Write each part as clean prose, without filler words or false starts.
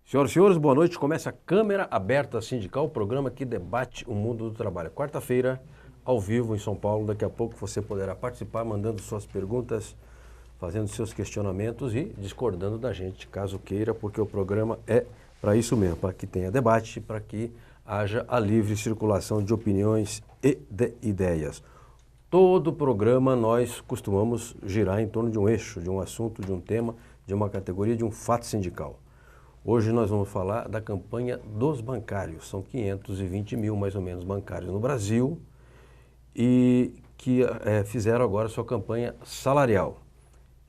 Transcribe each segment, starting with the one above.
Senhoras e senhores, boa noite. Começa a Câmara Aberta Sindical, o programa que debate o mundo do trabalho. Quarta-feira, ao vivo em São Paulo. Daqui a pouco você poderá participar mandando suas perguntas, fazendo seus questionamentos e discordando da gente, caso queira, porque o programa é para isso mesmo, para que tenha debate, para que haja a livre circulação de opiniões e de ideias. Todo programa nós costumamos girar em torno de um eixo, de um assunto, de um tema, de uma categoria, de um fato sindical. Hoje nós vamos falar da campanha dos bancários. São 520 mil, mais ou menos, bancários no Brasil e que fizeram agora sua campanha salarial.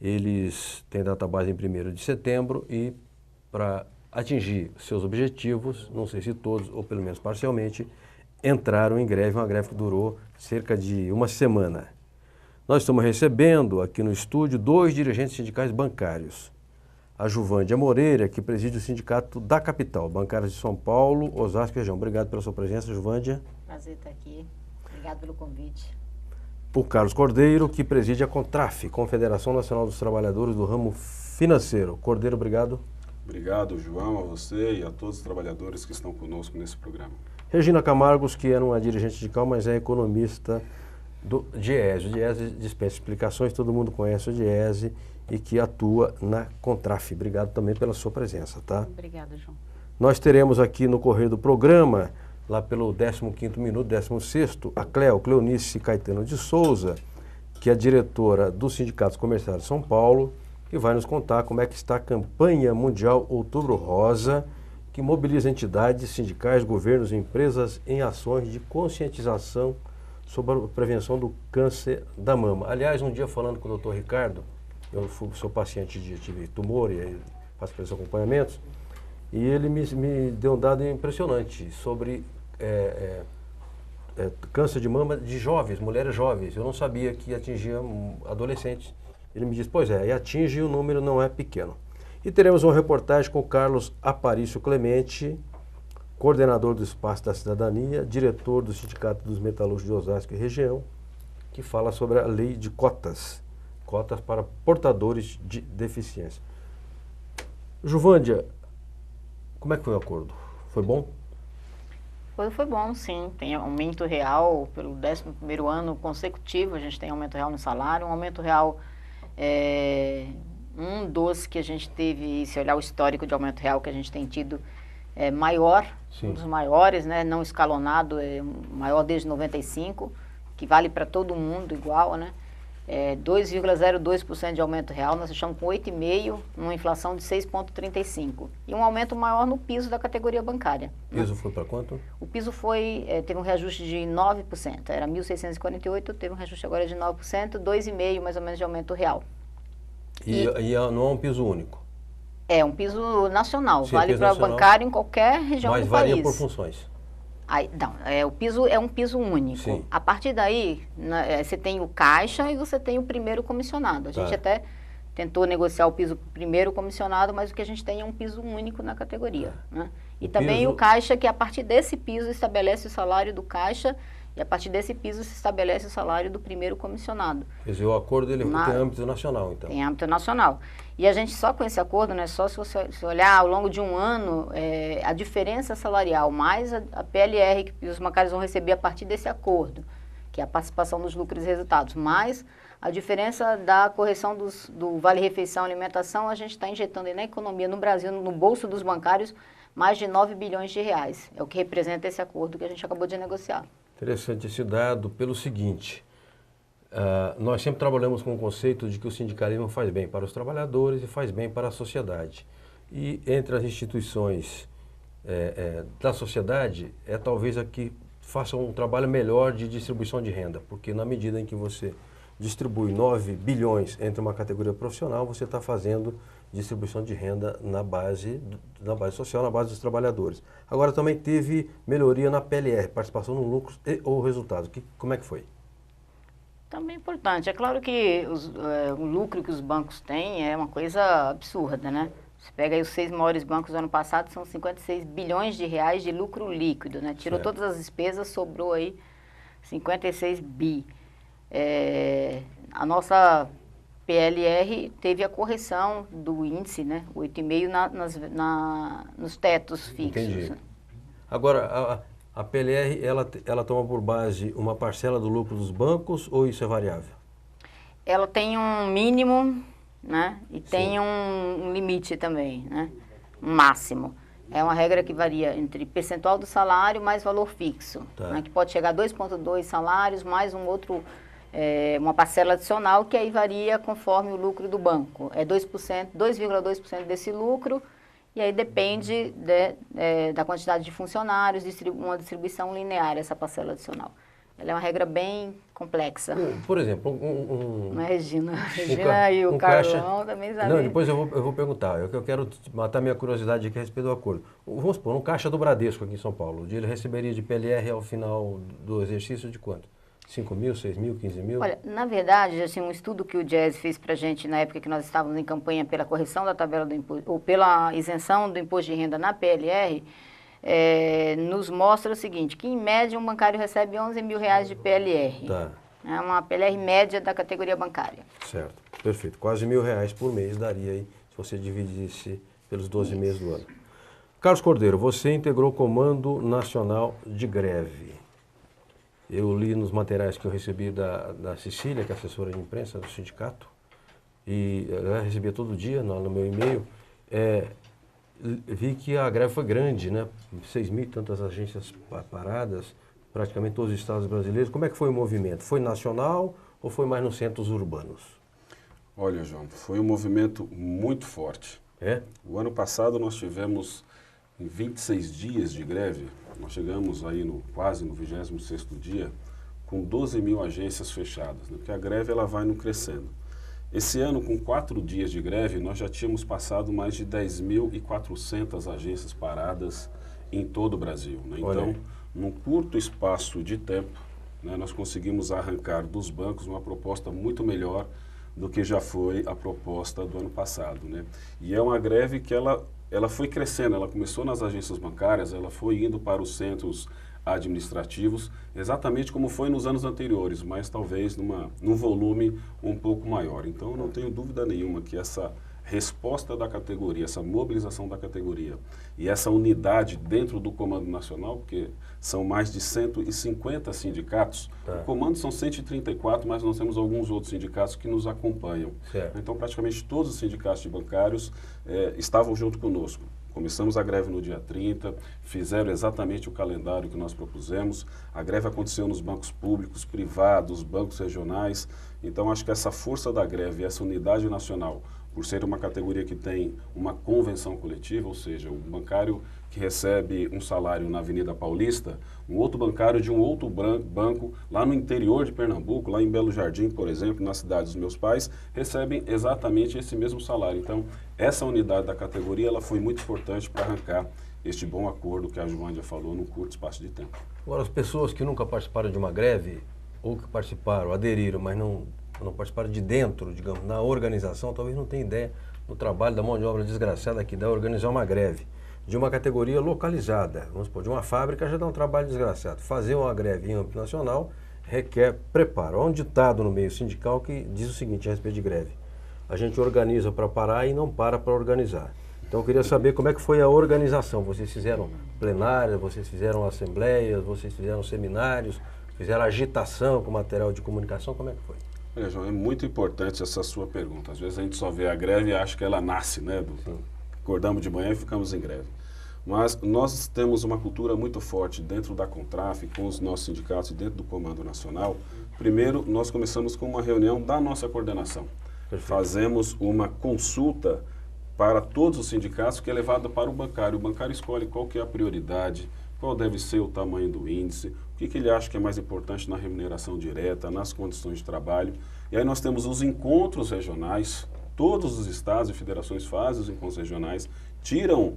Eles têm database em 1º de setembro e para atingir seus objetivos, não sei se todos ou pelo menos parcialmente, entraram em greve, uma greve que durou cerca de uma semana. Nós estamos recebendo aqui no estúdio 2 dirigentes sindicais bancários. A Juvândia Moreira, que preside o Sindicato da Capital, Bancários de São Paulo, Osasco e região. Obrigado pela sua presença, Juvândia. Prazer estar aqui. Obrigado pelo convite. O Carlos Cordeiro, que preside a CONTRAF, Confederação Nacional dos Trabalhadores do Ramo Financeiro. Cordeiro, obrigado. Obrigado, João, a você e a todos os trabalhadores que estão conosco nesse programa. Regina Camargos, que era uma dirigente sindical, mas é economista do DIESE. O DIESE dispensa explicações, todo mundo conhece o DIESE e que atua na CONTRAF. Obrigado também pela sua presença, tá? Obrigada, João. Nós teremos aqui no correr do programa, lá pelo 15º minuto, 16º, a Cleonice Caetano de Souza, que é diretora dos Sindicatos Comerciais de São Paulo, que vai nos contar como é que está a campanha mundial Outubro Rosa, que mobiliza entidades, sindicais, governos e empresas em ações de conscientização sobre a prevenção do câncer da mama. Aliás, um dia falando com o Dr. Ricardo, eu sou paciente tive tumor e faço aqueles acompanhamentos, e ele me deu um dado impressionante sobre câncer de mama de jovens, mulheres jovens. Eu não sabia que atingia adolescentes. Ele me disse, pois é, e atinge e o número não é pequeno. E teremos uma reportagem com o Carlos Aparício Clemente, coordenador do Espaço da Cidadania, diretor do Sindicato dos Metalúrgicos de Osasco e região, que fala sobre a lei de cotas para portadores de deficiência. Juvândia, como é que foi o acordo? Foi bom? Foi bom, sim. Tem aumento real pelo 11º ano consecutivo, a gente tem aumento real no salário, um aumento real um dos que a gente teve, se olhar o histórico de aumento real que a gente tem tido, maior, sim, um dos maiores, né, não escalonado, maior desde 95, que vale para todo mundo igual, né? 2,02% de aumento real, nós estamos com 8,5%, numa inflação de 6,35%. E um aumento maior no piso da categoria bancária. O piso foi para quanto? O piso teve um reajuste de 9%, era 1.648, teve um reajuste agora de 9%, 2,5% mais ou menos de aumento real. E não é um piso único? É um piso nacional, sim, vale para bancário em qualquer região do país. Mas varia por funções? Não, o piso é um piso único. Sim. A partir daí, você tem o caixa e você tem o primeiro comissionado. A gente até tentou negociar o piso primeiro comissionado, mas o que a gente tem é um piso único na categoria. Né? E também o caixa, que a partir desse piso estabelece o salário do caixa e a partir desse piso se estabelece o salário do primeiro comissionado. Quer dizer, o acordo tem âmbito nacional, então? Tem âmbito nacional. E a gente só com esse acordo, né, só se você olhar ao longo de um ano, a diferença salarial, mais a PLR que os bancários vão receber a partir desse acordo, que é a participação dos lucros e resultados, mais a diferença da correção do Vale-Refeição e Alimentação, a gente está injetando aí na economia no Brasil, no bolso dos bancários, mais de 9 bilhões de reais. É o que representa esse acordo que a gente acabou de negociar. Interessante esse dado pelo seguinte, nós sempre trabalhamos com o conceito de que o sindicalismo faz bem para os trabalhadores e faz bem para a sociedade. E entre as instituições da sociedade, talvez a que faça um trabalho melhor de distribuição de renda, porque na medida em que você distribui 9 bilhões entre uma categoria profissional, você está fazendo distribuição de renda na base social, na base dos trabalhadores. Agora também teve melhoria na PLR, participação no lucro e ou resultado. Como é que foi? Também é importante. É claro que o lucro que os bancos têm é uma coisa absurda, né? Você pega aí os 6 maiores bancos do ano passado, são 56 bilhões de reais de lucro líquido, né? Tirou todas as despesas, sobrou aí 56 bi. A nossa PLR teve a correção do índice, né? 8,5 nos tetos fixos. Entendi. Agora, a PLR, ela toma por base uma parcela do lucro dos bancos ou isso é variável? Ela tem um mínimo, né? E tem Sim. um limite também, né? Um máximo. É uma regra que varia entre percentual do salário mais valor fixo, Tá. né? Que pode chegar a 2,2 salários mais uma parcela adicional que aí varia conforme o lucro do banco. É 2%, 2,2% desse lucro e aí depende da quantidade de funcionários, uma distribuição linear essa parcela adicional. Ela é uma regra bem complexa. Por exemplo, Não é, Regina? Regina e o Carlão também sabem. Não, depois eu vou perguntar. Eu quero matar minha curiosidade aqui a respeito do acordo. Vamos supor, um caixa do Bradesco aqui em São Paulo, ele receberia de PLR ao final do exercício de quanto? 5 mil, 6 mil, 15 mil? Olha, na verdade, assim, um estudo que o Jazz fez para a gente na época que nós estávamos em campanha pela correção da tabela do imposto, ou pela isenção do imposto de renda na PLR, nos mostra o seguinte, que em média um bancário recebe R$11 mil de PLR. Tá. É uma PLR média da categoria bancária. Certo, perfeito. Quase R$1.000 por mês daria aí, se você dividisse pelos 12 meses do ano. Carlos Cordeiro, você integrou o Comando Nacional de Greve. Eu li nos materiais que eu recebi da Cecília, que é assessora de imprensa do sindicato, e ela recebia todo dia no meu e-mail, vi que a greve foi grande, né? 6 mil e tantas agências paradas, praticamente todos os estados brasileiros. Como é que foi o movimento? Foi nacional ou foi mais nos centros urbanos? Olha, João, foi um movimento muito forte. É? O ano passado nós tivemos, em 26 dias de greve, nós chegamos aí quase no 26º dia, com 12 mil agências fechadas, né? Porque a greve ela vai crescendo. Esse ano, com 4 dias de greve, nós já tínhamos passado mais de 10.400 agências paradas em todo o Brasil, né? Então, num curto espaço de tempo, né, nós conseguimos arrancar dos bancos uma proposta muito melhor do que já foi a proposta do ano passado, né? E é uma greve que ela foi crescendo, ela começou nas agências bancárias, ela foi indo para os centros administrativos, exatamente como foi nos anos anteriores, mas talvez num volume um pouco maior. Então, eu não tenho dúvida nenhuma que essa resposta da categoria, essa mobilização da categoria e essa unidade dentro do Comando Nacional, porque são mais de 150 sindicatos, o Comando são 134, mas nós temos alguns outros sindicatos que nos acompanham. Certo. Então, praticamente todos os sindicatos de bancários estavam junto conosco. Começamos a greve no dia 30, fizeram exatamente o calendário que nós propusemos. A greve aconteceu nos bancos públicos, privados, bancos regionais. Então, acho que essa força da greve, essa unidade nacional, por ser uma categoria que tem uma convenção coletiva, ou seja, o bancário que recebe um salário na Avenida Paulista, um outro bancário de um outro banco lá no interior de Pernambuco, lá em Belo Jardim, por exemplo, na cidade dos meus pais, recebem exatamente esse mesmo salário. Então, essa unidade da categoria ela foi muito importante para arrancar este bom acordo que a Joânia falou num curto espaço de tempo. Agora, as pessoas que nunca participaram de uma greve, ou que participaram, aderiram, mas não participaram de dentro, digamos, na organização, talvez não tenham ideia do trabalho, da mão de obra desgraçada que dá organizar uma greve de uma categoria localizada. Vamos supor, de uma fábrica já dá um trabalho desgraçado. Fazer uma greve em âmbito nacional requer preparo. Há um ditado no meio sindical que diz o seguinte a respeito de greve: a gente organiza para parar e não para organizar. Então eu queria saber como é que foi a organização. Vocês fizeram plenárias, vocês fizeram assembleias, vocês fizeram seminários, fizeram agitação com material de comunicação, como é que foi? Olha, João, é muito importante essa sua pergunta. Às vezes a gente só vê a greve e acha que ela nasce, né? Acordamos de manhã e ficamos em greve. Mas nós temos uma cultura muito forte dentro da Contraf, com os nossos sindicatos e dentro do Comando Nacional. Primeiro, nós começamos com uma reunião da nossa coordenação. Perfeito. Fazemos uma consulta para todos os sindicatos que é levada para o bancário. O bancário escolhe qual que é a prioridade, qual deve ser o tamanho do índice, o que ele acha que é mais importante na remuneração direta, nas condições de trabalho. E aí nós temos os encontros regionais, todos os estados e federações fazem os encontros regionais, tiram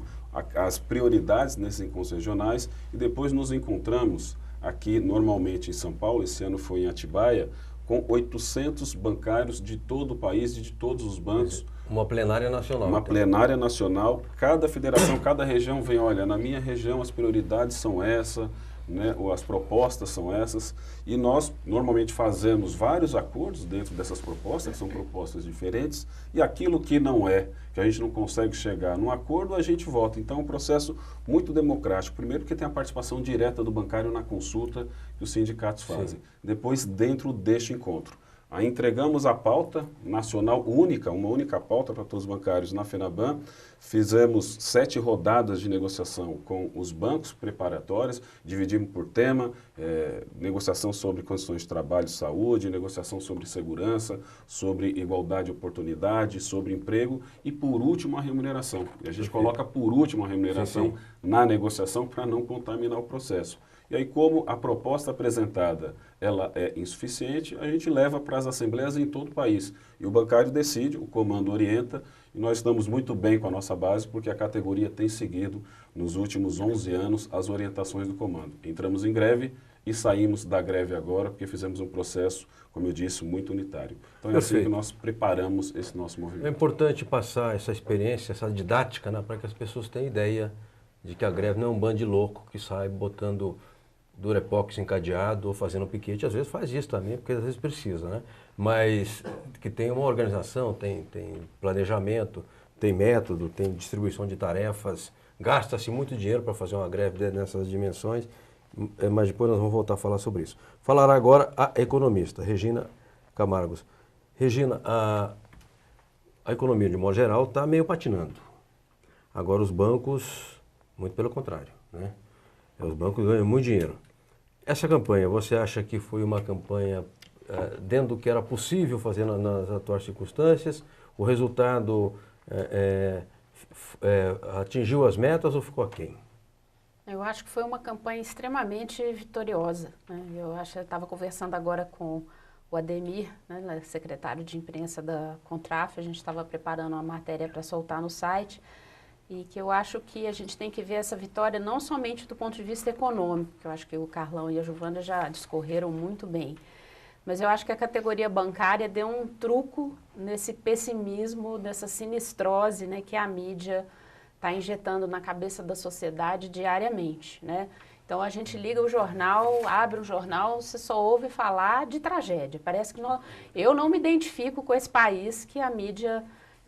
as prioridades nesses encontros regionais e depois nos encontramos aqui, normalmente em São Paulo, esse ano foi em Atibaia, com 800 bancários de todo o país e de todos os bancos. Uma plenária nacional. Uma plenária nacional. Cada federação, cada região vem, olha, na minha região as prioridades são essa, né? As propostas são essas, e nós normalmente fazemos vários acordos dentro dessas propostas, que são propostas diferentes, e aquilo que não é, que a gente não consegue chegar num acordo, a gente vota. Então é um processo muito democrático. Primeiro porque tem a participação direta do bancário na consulta que os sindicatos fazem. Sim. Depois, dentro deste encontro. Aí entregamos a pauta nacional única, uma única pauta para todos os bancários na FENABAN. Fizemos 7 rodadas de negociação com os bancos preparatórios, dividimos por tema, negociação sobre condições de trabalho e saúde, negociação sobre segurança, sobre igualdade de oportunidade, sobre emprego e, por último, a remuneração. E a gente coloca por último a remuneração na negociação para não contaminar o processo. E aí, como a proposta apresentada ela é insuficiente, a gente leva para as assembleias em todo o país. E o bancário decide, o comando orienta, e nós estamos muito bem com a nossa base, porque a categoria tem seguido, nos últimos 11 anos, as orientações do comando. Entramos em greve e saímos da greve agora, porque fizemos um processo, como eu disse, muito unitário. Então é assim que nós preparamos esse nosso movimento. É importante passar essa experiência, essa didática, né, para que as pessoas tenham ideia de que a greve não é um bando de louco que sai botando durepox encadeado ou fazendo piquete. Às vezes faz isso também, porque às vezes precisa, né? Mas que tem uma organização, tem planejamento, tem método, tem distribuição de tarefas, gasta-se muito dinheiro para fazer uma greve nessas dimensões, mas depois nós vamos voltar a falar sobre isso. Falará agora a economista, Regina Camargos. Regina, a economia, de modo geral, está meio patinando. Agora os bancos, muito pelo contrário, né? Os bancos ganham muito dinheiro. Essa campanha, você acha que foi uma campanha dentro do que era possível fazer nas atuais circunstâncias? O resultado atingiu as metas ou ficou aquém? Eu acho que foi uma campanha extremamente vitoriosa, né? Eu estava conversando agora com o Ademir, né, secretário de imprensa da Contraf, a gente estava preparando uma matéria para soltar no site, e que eu acho que a gente tem que ver essa vitória não somente do ponto de vista econômico, que eu acho que o Carlão e a Giovana já discorreram muito bem, mas eu acho que a categoria bancária deu um truco nesse pessimismo, nessa sinistrose, né, que a mídia está injetando na cabeça da sociedade diariamente, né? Então a gente liga o jornal, abre o jornal, você só ouve falar de tragédia. Parece que eu não me identifico com esse país que a mídia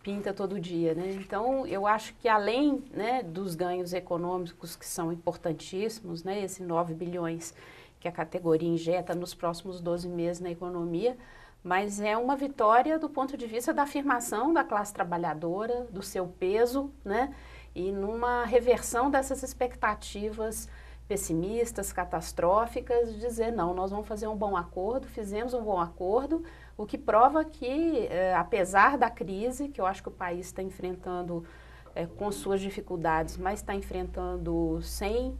pinta todo dia, né? Então, eu acho que além, né, dos ganhos econômicos que são importantíssimos, né, esses 9 bilhões que a categoria injeta nos próximos 12 meses na economia, mas é uma vitória do ponto de vista da afirmação da classe trabalhadora, do seu peso, né, e numa reversão dessas expectativas pessimistas, catastróficas, de dizer, não, nós vamos fazer um bom acordo, fizemos um bom acordo, o que prova que, apesar da crise, que eu acho que o país está enfrentando com suas dificuldades, mas está enfrentando sem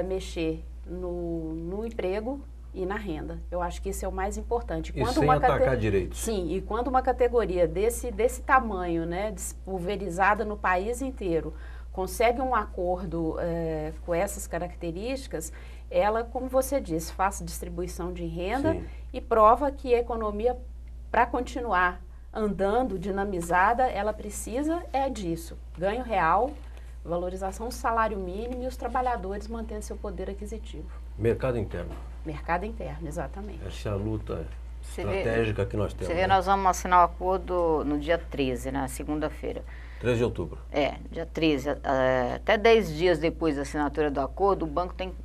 mexer no emprego e na renda. Eu acho que isso é o mais importante. E sem atacar direitos. Sim, e quando uma categoria desse tamanho, né, pulverizada no país inteiro, consegue um acordo com essas características, ela, como você disse, faz distribuição de renda. Sim. E prova que a economia, para continuar andando, dinamizada, ela precisa disso. Ganho real, valorização do salário mínimo e os trabalhadores mantendo seu poder aquisitivo. Mercado interno. Mercado interno, exatamente. Essa é a luta estratégica que nós temos. Você vê, nós vamos assinar o acordo no dia 13, na segunda-feira. 13 de outubro. Dia 13. Até 10 dias depois da assinatura do acordo,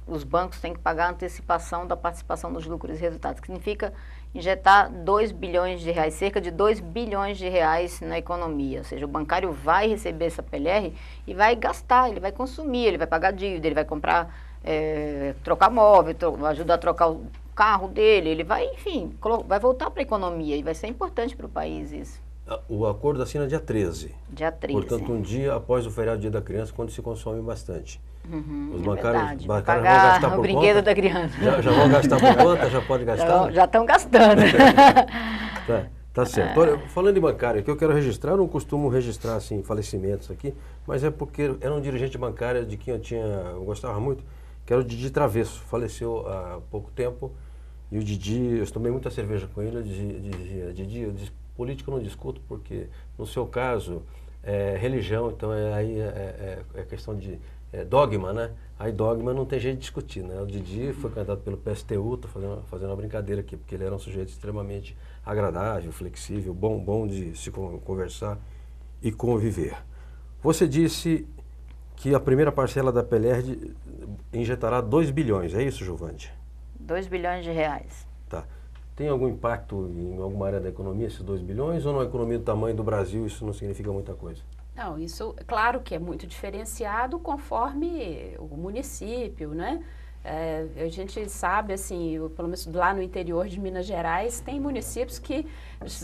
os bancos têm que pagar a antecipação da participação nos lucros e resultados, que significa injetar 2 bilhões de reais, cerca de 2 bilhões de reais na economia. Ou seja, o bancário vai receber essa PLR e vai gastar, ele vai consumir, ele vai pagar dívida, ele vai comprar, trocar móvel, ajudar a trocar o carro dele, ele vai, enfim, vai voltar para a economia e vai ser importante para o país isso. O acordo assina dia 13. Dia 13. Portanto, um dia após o feriado Dia da Criança, quando se consome bastante. Os bancários vão gastar por o brinquedo conta, da criança. Já vão gastar por conta? Já pode gastar? Já estão gastando. Tá certo. Olha, falando de bancário, que eu quero registrar, eu não costumo registrar assim, falecimentos aqui, mas é porque era um dirigente bancário de quem eu gostava muito, que era o Didi Travesso. Faleceu há pouco tempo. E o Didi, eu tomei muita cerveja com ele, eu dizia, Didi, política eu não discuto porque, no seu caso, religião, então aí é questão de dogma, né? Aí dogma não tem jeito de discutir, né? O Didi foi candidato pelo PSTU, estou fazendo uma brincadeira aqui, porque ele era um sujeito extremamente agradável, flexível, bom de se conversar e conviver. Você disse que a primeira parcela da PLR injetará 2 bilhões, é isso, Giovande? 2 bilhões de reais. Tá. Tem algum impacto em alguma área da economia, esses 2 bilhões, ou numa economia do tamanho do Brasil isso não significa muita coisa? Não, isso, claro que é muito diferenciado conforme o município, né? A gente sabe, assim, pelo menos lá no interior de Minas Gerais, tem municípios que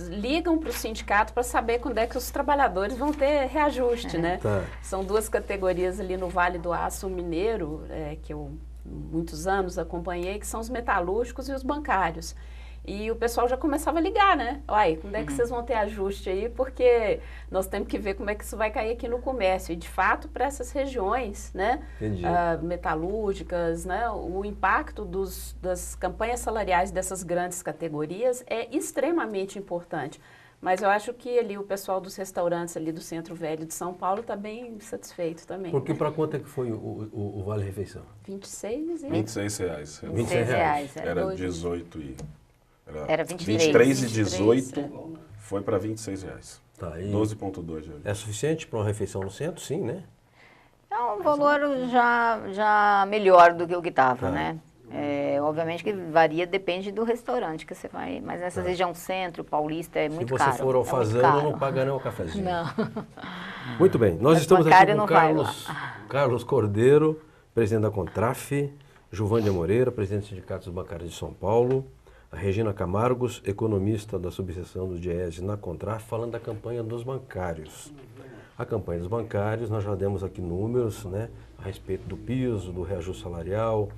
ligam para o sindicato para saber quando é que os trabalhadores vão ter reajuste, né? Tá. São 2 categorias ali no Vale do Aço Mineiro, que eu muitos anos acompanhei, que são os metalúrgicos e os bancários. E o pessoal já começava a ligar, né? Olha, quando é que vocês vão ter ajuste aí? Porque nós temos que ver como é que isso vai cair aqui no comércio. E, de fato, para essas regiões, né? Metalúrgicas, né? O impacto das campanhas salariais dessas grandes categorias é extremamente importante. Mas eu acho que ali o pessoal dos restaurantes ali do Centro Velho de São Paulo está bem satisfeito também. Porque para quanto é que foi o Vale Refeição? 26 e... 26 reais. 26 reais. Era 18 e... Era 23. 23 e 18 foi para 26 reais. Tá, 12,2. É suficiente para uma refeição no centro? Sim, né? É um valor já melhor do que o que estava, Tá. né? Obviamente que varia, depende do restaurante que você vai, mas nessa região centro, paulista, é muito caro. Se você for ao Fazano, não paga não o cafezinho. Não. Muito bem, nós Mas estamos aqui bancário com não vai Carlos Cordeiro, presidente da Contraf, Giovândia Moreira, presidente do Sindicato dos Bancários de São Paulo, a Regina Camargos, economista da subseção do DIEESE na Contraf, falando da campanha dos bancários. A campanha dos bancários, nós já demos aqui números, né, a respeito do piso, do reajuste salarial,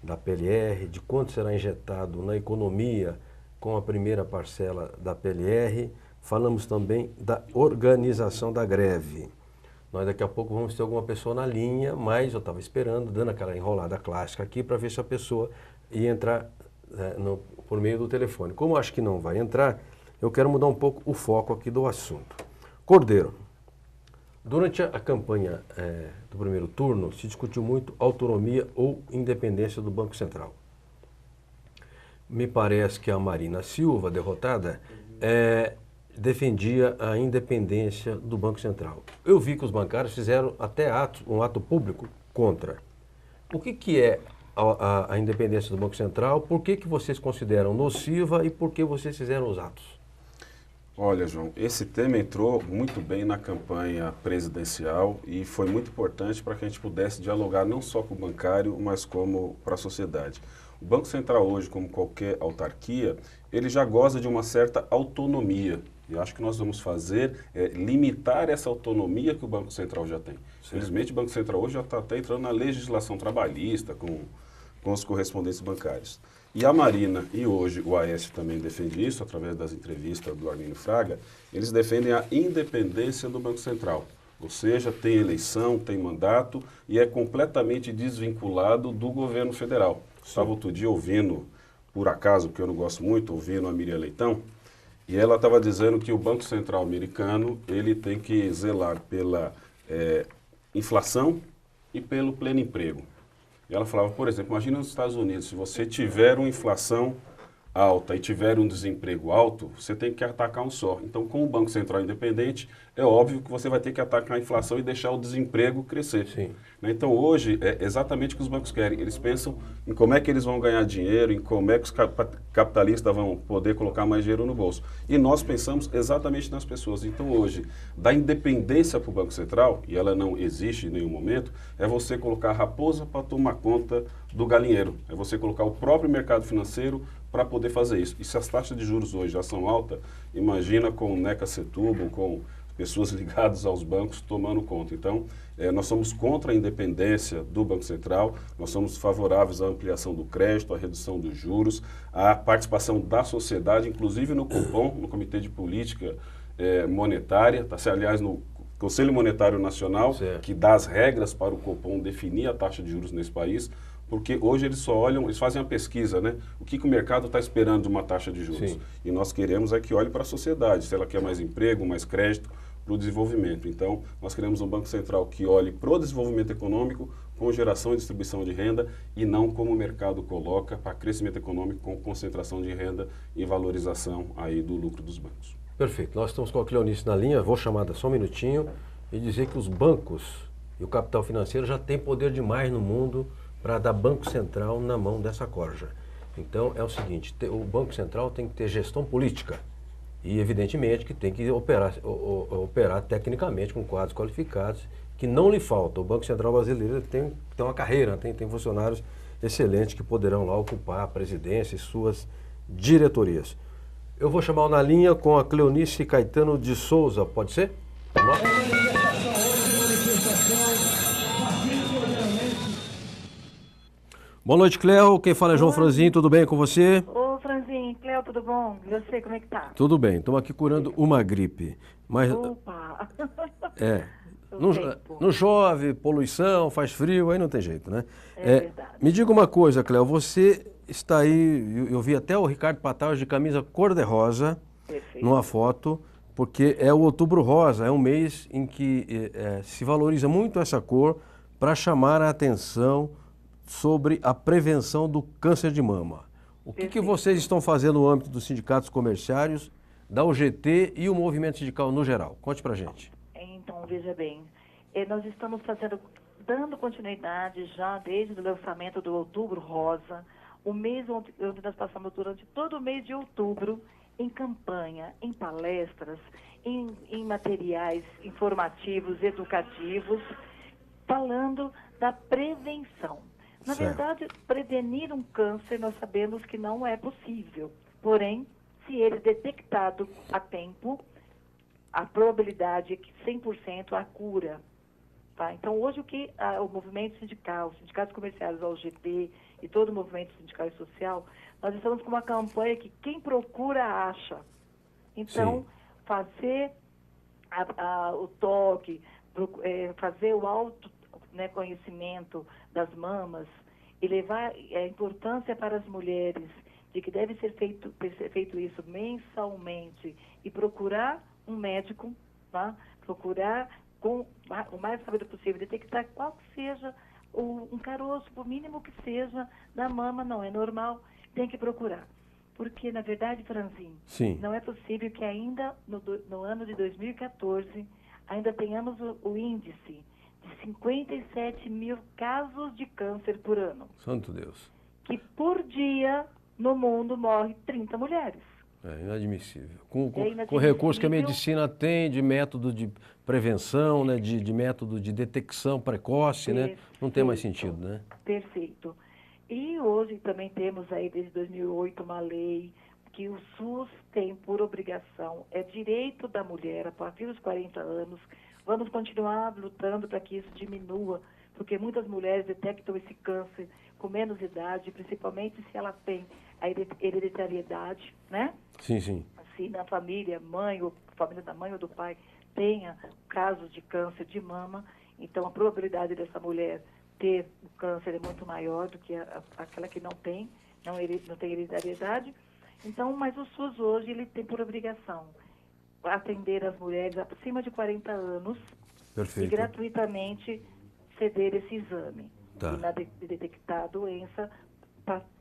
da PLR, de quanto será injetado na economia com a primeira parcela da PLR. Falamos também da organização da greve. Nós daqui a pouco vamos ter alguma pessoa na linha, mas eu estava esperando, dando aquela enrolada clássica aqui, para ver se a pessoa ia entrar por meio do telefone. Como acho que não vai entrar, eu quero mudar um pouco o foco aqui do assunto. Cordeiro, durante a campanha do primeiro turno, se discutiu muito autonomia ou independência do Banco Central. Me parece que a Marina Silva, derrotada, defendia a independência do Banco Central. Eu vi que os bancários fizeram até um ato público contra. O que é a independência do Banco Central? Por que vocês consideram nociva e por que vocês fizeram os atos? Olha, João, esse tema entrou muito bem na campanha presidencial e foi muito importante para que a gente pudesse dialogar não só com o bancário, mas como para a sociedade. O Banco Central hoje, como qualquer autarquia, ele já goza de uma certa autonomia. E acho que nós vamos fazer limitar essa autonomia que o Banco Central já tem. Infelizmente, o Banco Central hoje já está até entrando na legislação trabalhista com os correspondentes bancários. E a Marina, e hoje o Aécio também defende isso, através das entrevistas do Armínio Fraga, eles defendem a independência do Banco Central. Ou seja, tem eleição, tem mandato e é completamente desvinculado do governo federal. Estava outro dia ouvindo, por acaso, porque eu não gosto muito, ouvindo a Miriam Leitão, e ela estava dizendo que o Banco Central americano ele tem que zelar pela inflação e pelo pleno emprego. E ela falava, por exemplo, imagina nos Estados Unidos, se você tiver uma inflação alta e tiver um desemprego alto, você tem que atacar um só. Então, com o Banco Central independente, é óbvio que você vai ter que atacar a inflação e deixar o desemprego crescer. Sim. Então, hoje, é exatamente o que os bancos querem. Eles pensam em como é que eles vão ganhar dinheiro, em como é que os capitalistas vão poder colocar mais dinheiro no bolso. E nós pensamos exatamente nas pessoas. Então, hoje, da independência para o Banco Central, e ela não existe em nenhum momento, é você colocar a raposa para tomar conta do galinheiro. É você colocar o próprio mercado financeiro para poder fazer isso. E se as taxas de juros hoje já são altas, imagina com o Neca Setúbal, com pessoas ligadas aos bancos tomando conta. Então, nós somos contra a independência do Banco Central, nós somos favoráveis à ampliação do crédito, à redução dos juros, à participação da sociedade, inclusive no Copom, no Comitê de Política Monetária, aliás, no Conselho Monetário Nacional, certo, que dá as regras para o Copom definir a taxa de juros nesse país, porque hoje eles só olham, eles fazem a pesquisa, né? O que o mercado está esperando de uma taxa de juros. Sim. E nós queremos é que olhe para a sociedade, se ela quer mais emprego, mais crédito, para o desenvolvimento. Então, nós queremos um Banco Central que olhe para o desenvolvimento econômico com geração e distribuição de renda e não como o mercado coloca para crescimento econômico com concentração de renda e valorização aí do lucro dos bancos. Perfeito. Nós estamos com a Cleonice na linha, vou chamar só um minutinho e dizer que os bancos e o capital financeiro já têm poder demais no mundo para dar Banco Central na mão dessa corja. Então é o seguinte, o Banco Central tem que ter gestão política e evidentemente que tem que operar tecnicamente com quadros qualificados que não lhe falta. O Banco Central brasileiro tem uma carreira, tem funcionários excelentes que poderão lá ocupar a presidência e suas diretorias. Eu vou chamar na linha com a Cleonice Caetano de Souza, pode ser? Boa noite, Cleo. Quem fala é João Franzin, tudo bem com você? Ô, Franzin, Cleo, tudo bom? E você, como é que tá? Tudo bem, estamos aqui curando uma gripe. Mas, Opa! não chove, poluição, faz frio, aí não tem jeito, né? É verdade. Me diga uma coisa, Cleo, você está aí, eu vi até o Ricardo Patal de camisa cor-de-rosa, numa foto, porque é o Outubro Rosa, é um mês em que se valoriza muito essa cor para chamar a atenção sobre a prevenção do câncer de mama. O que vocês estão fazendo no âmbito dos sindicatos comerciários, da UGT e o movimento sindical no geral? Conte pra gente. Então, veja bem, nós estamos dando continuidade já desde o lançamento do Outubro Rosa, o mês onde nós passamos durante todo o mês de outubro em campanha, em palestras, em materiais informativos, educativos, falando da prevenção. Na verdade, prevenir um câncer, nós sabemos que não é possível. Porém, se ele é detectado a tempo, a probabilidade é que 100% a cura. Tá? Então, hoje, o movimento sindical, os sindicatos comerciais, a UGT e todo o movimento sindical e social, nós estamos com uma campanha que quem procura, acha. Então, fazer o toque, fazer o conhecimento das mamas e levar a importância para as mulheres de que deve ser feito isso mensalmente e procurar um médico, tá? Procurar com o mais rápido possível, detectar qual que seja um caroço, por mínimo que seja, da mama, não é normal, tem que procurar. Porque, na verdade, Franzin, não é possível que ainda no ano de 2014 ainda tenhamos o índice de 57 mil casos de câncer por ano. Santo Deus. Que por dia, no mundo, morre 30 mulheres. É inadmissível. Com recursos que a medicina tem, de método de prevenção, né, de método de detecção precoce, né? Não tem mais sentido, né? Perfeito. E hoje também temos aí, desde 2008, uma lei que o SUS tem por obrigação, é direito da mulher, a partir dos 40 anos. Vamos continuar lutando para que isso diminua, porque muitas mulheres detectam esse câncer com menos idade, principalmente se ela tem a hereditariedade, né? Sim, sim. Se na família, família da mãe ou do pai tenha casos de câncer de mama, então a probabilidade dessa mulher ter o câncer é muito maior do que aquela que não tem hereditariedade. Então, mas o SUS hoje, ele tem por obrigação atender as mulheres acima de 40 anos e gratuitamente ceder esse exame. E na detectar a doença,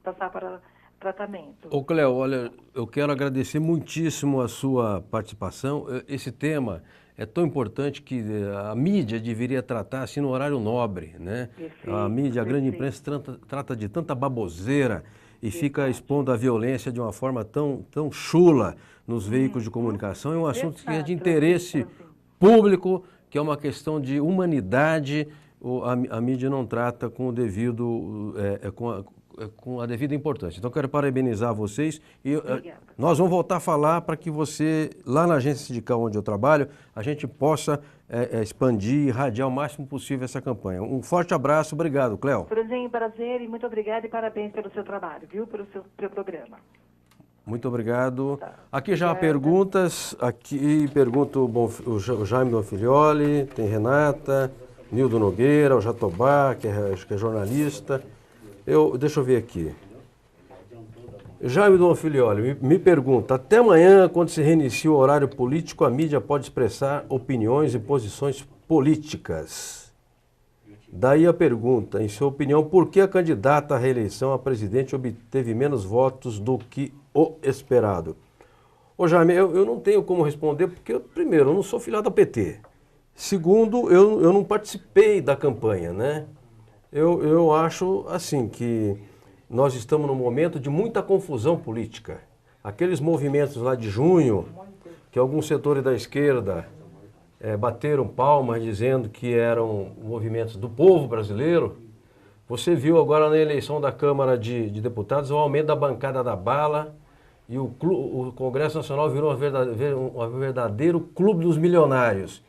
passar para tratamento. Ô Cleo, olha, eu quero agradecer muitíssimo a sua participação. Esse tema é tão importante que a mídia deveria tratar assim no horário nobre, né? A mídia, a grande imprensa trata de tanta baboseira e fica expondo a violência de uma forma tão chula nos veículos de comunicação. É um assunto que é de interesse público, que é uma questão de humanidade. A mídia não trata com o devido, com a devida importância. Então, quero parabenizar vocês e nós vamos voltar a falar para que você, lá na agência sindical onde eu trabalho, a gente possa expandir e irradiar o máximo possível essa campanha. Um forte abraço, obrigado, Cleo. Prazer, prazer e muito obrigada e parabéns pelo seu trabalho, viu? Pelo seu programa. Muito obrigado. Aqui já há perguntas. Aqui pergunto o Jaime Donfilioli, tem Renata, Nildo Nogueira, o Jatobá, que é jornalista. Deixa eu ver aqui. Jaime Dom Filioli me pergunta, até amanhã, quando se reinicia o horário político, a mídia pode expressar opiniões e posições políticas. Daí a pergunta, em sua opinião, por que a candidata à reeleição a presidente obteve menos votos do que o esperado? Ô Jaime, eu não tenho como responder, porque, primeiro, eu não sou filiado ao PT. Segundo, eu não participei da campanha, né? Eu acho, assim, que nós estamos num momento de muita confusão política. Aqueles movimentos lá de junho, que alguns setores da esquerda bateram palmas dizendo que eram movimentos do povo brasileiro. Você viu agora na eleição da Câmara de Deputados o aumento da bancada da bala e o Congresso Nacional virou um verdadeiro clube dos milionários.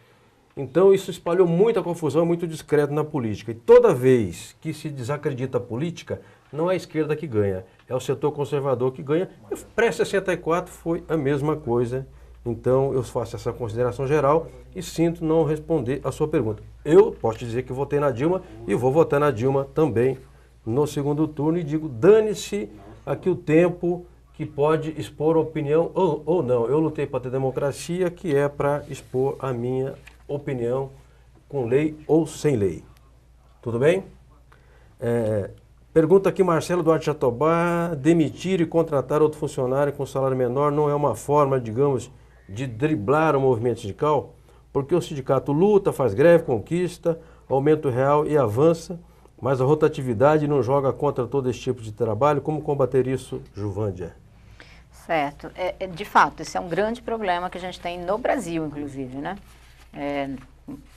Então isso espalhou muita confusão, muito discreto na política. E toda vez que se desacredita a política, não é a esquerda que ganha, é o setor conservador que ganha. E pré-64 foi a mesma coisa. Então eu faço essa consideração geral e sinto não responder a sua pergunta. Eu posso dizer que votei na Dilma e vou votar na Dilma também no segundo turno e digo, dane-se aqui o tempo que pode expor opinião ou não. Eu lutei para ter democracia, que é para expor a minha opinião com lei ou sem lei. Tudo bem? Pergunta aqui Marcelo Duarte Jatobá, demitir e contratar outro funcionário com salário menor não é uma forma, digamos, de driblar o movimento sindical? Porque o sindicato luta, faz greve, conquista, aumenta o real e avança, mas a rotatividade não joga contra todo esse tipo de trabalho. Como combater isso, Juvândia? Certo. De fato, esse é um grande problema que a gente tem no Brasil, inclusive, né?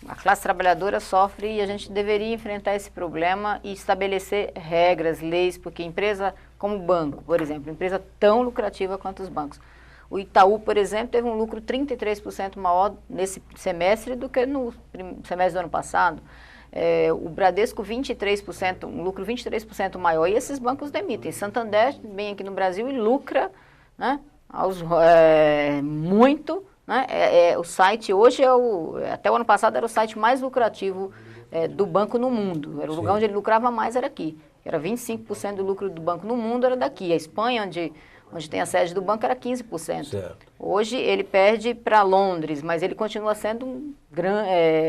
A classe trabalhadora sofre e a gente deveria enfrentar esse problema e estabelecer regras, leis, porque empresa como banco, por exemplo, empresa tão lucrativa quanto os bancos. O Itaú, por exemplo, teve um lucro 33% maior nesse semestre do que no semestre do ano passado. O Bradesco, 23%, um lucro 23% maior, e esses bancos demitem. Santander vem aqui no Brasil e lucra, né, muito. Né? O site hoje até o ano passado era o site mais lucrativo do banco no mundo. Era o lugar onde ele lucrava mais, era aqui. Era 25% do lucro do banco no mundo, era daqui. A Espanha, onde tem a sede do banco, era 15%. Certo. Hoje ele perde para Londres, mas ele continua sendo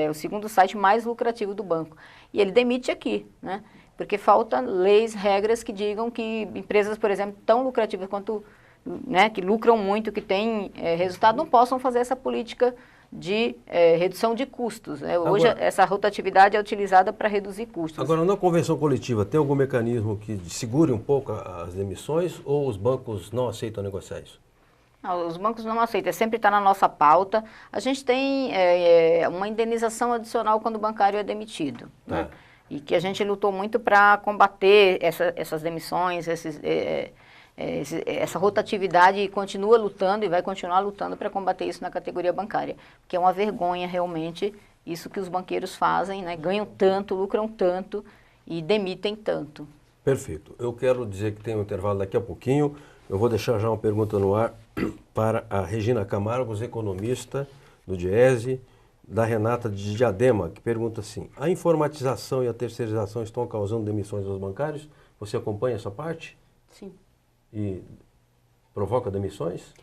o segundo site mais lucrativo do banco. E ele demite aqui, né? Porque faltam leis, regras que digam que empresas, por exemplo, tão lucrativas quanto... né, que lucram muito, que têm resultado, não possam fazer essa política de redução de custos. Né? Hoje essa rotatividade é utilizada para reduzir custos. Agora, na convenção coletiva, tem algum mecanismo que segure um pouco as demissões ou os bancos não aceitam negociar isso? Não, os bancos não aceitam, sempre está na nossa pauta. A gente tem uma indenização adicional quando o bancário é demitido. Né? E que a gente lutou muito para combater essas demissões, essa rotatividade, e continua lutando e vai continuar lutando para combater isso na categoria bancária, porque é uma vergonha realmente isso que os banqueiros fazem, né? Ganham tanto, lucram tanto e demitem tanto. Perfeito. Eu quero dizer que tem um intervalo daqui a pouquinho. Eu vou deixar já uma pergunta no ar para a Regina Camargo, economista do Diese, da Renata de Diadema, que pergunta assim, a informatização e a terceirização estão causando demissões dos bancários? Você acompanha essa parte? Sim. E provoca demissões?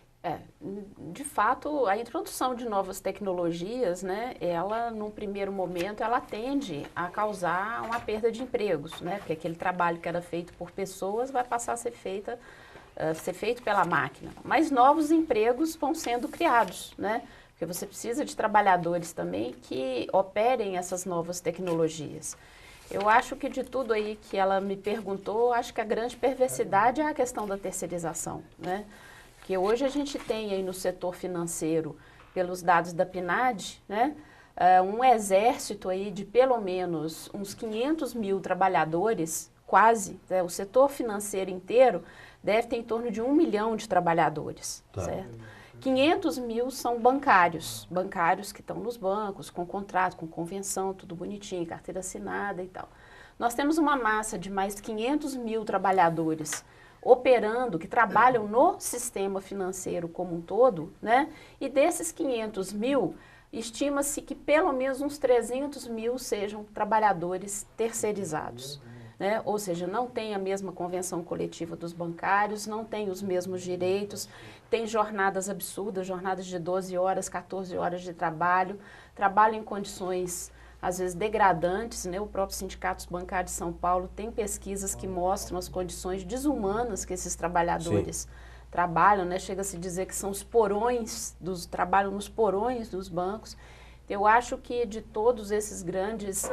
De fato, a introdução de novas tecnologias, né, ela, num primeiro momento, ela tende a causar uma perda de empregos, né, porque aquele trabalho que era feito por pessoas vai passar a ser feito pela máquina. Mas novos empregos vão sendo criados, né, porque você precisa de trabalhadores também que operem essas novas tecnologias. Eu acho que de tudo aí que ela me perguntou, acho que a grande perversidade é a questão da terceirização, né? Porque hoje a gente tem aí no setor financeiro, pelos dados da PNAD, né, um exército aí de pelo menos uns 500 mil trabalhadores, quase, né? O setor financeiro inteiro deve ter em torno de 1 milhão de trabalhadores, certo? 500 mil são bancários que estão nos bancos, com contrato, com convenção, tudo bonitinho, carteira assinada e tal. Nós temos uma massa de mais 500 mil trabalhadores operando, que trabalham no sistema financeiro como um todo, né? E desses 500 mil, estima-se que pelo menos uns 300 mil sejam trabalhadores terceirizados. né? Ou seja, não tem a mesma convenção coletiva dos bancários, não tem os mesmos direitos, tem jornadas absurdas, jornadas de 12 horas, 14 horas de trabalho, trabalho em condições às vezes degradantes, né? O próprio Sindicato dos Bancários de São Paulo tem pesquisas que mostram as condições desumanas que esses trabalhadores trabalham, né? Chega a se dizer que são os porões, trabalham nos porões dos bancos. Eu acho que de todos esses grandes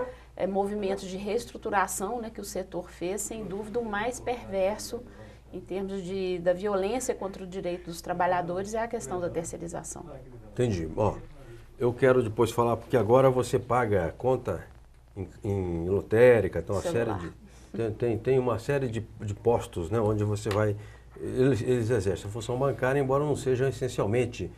movimentos de reestruturação, né, que o setor fez, sem dúvida o mais perverso em termos da violência contra o direito dos trabalhadores é a questão da terceirização. Entendi. Ó, eu quero depois falar, porque agora você paga a conta em lotérica, então tem uma série de postos, né, onde você vai... Eles exercem a função bancária, embora não sejam essencialmente,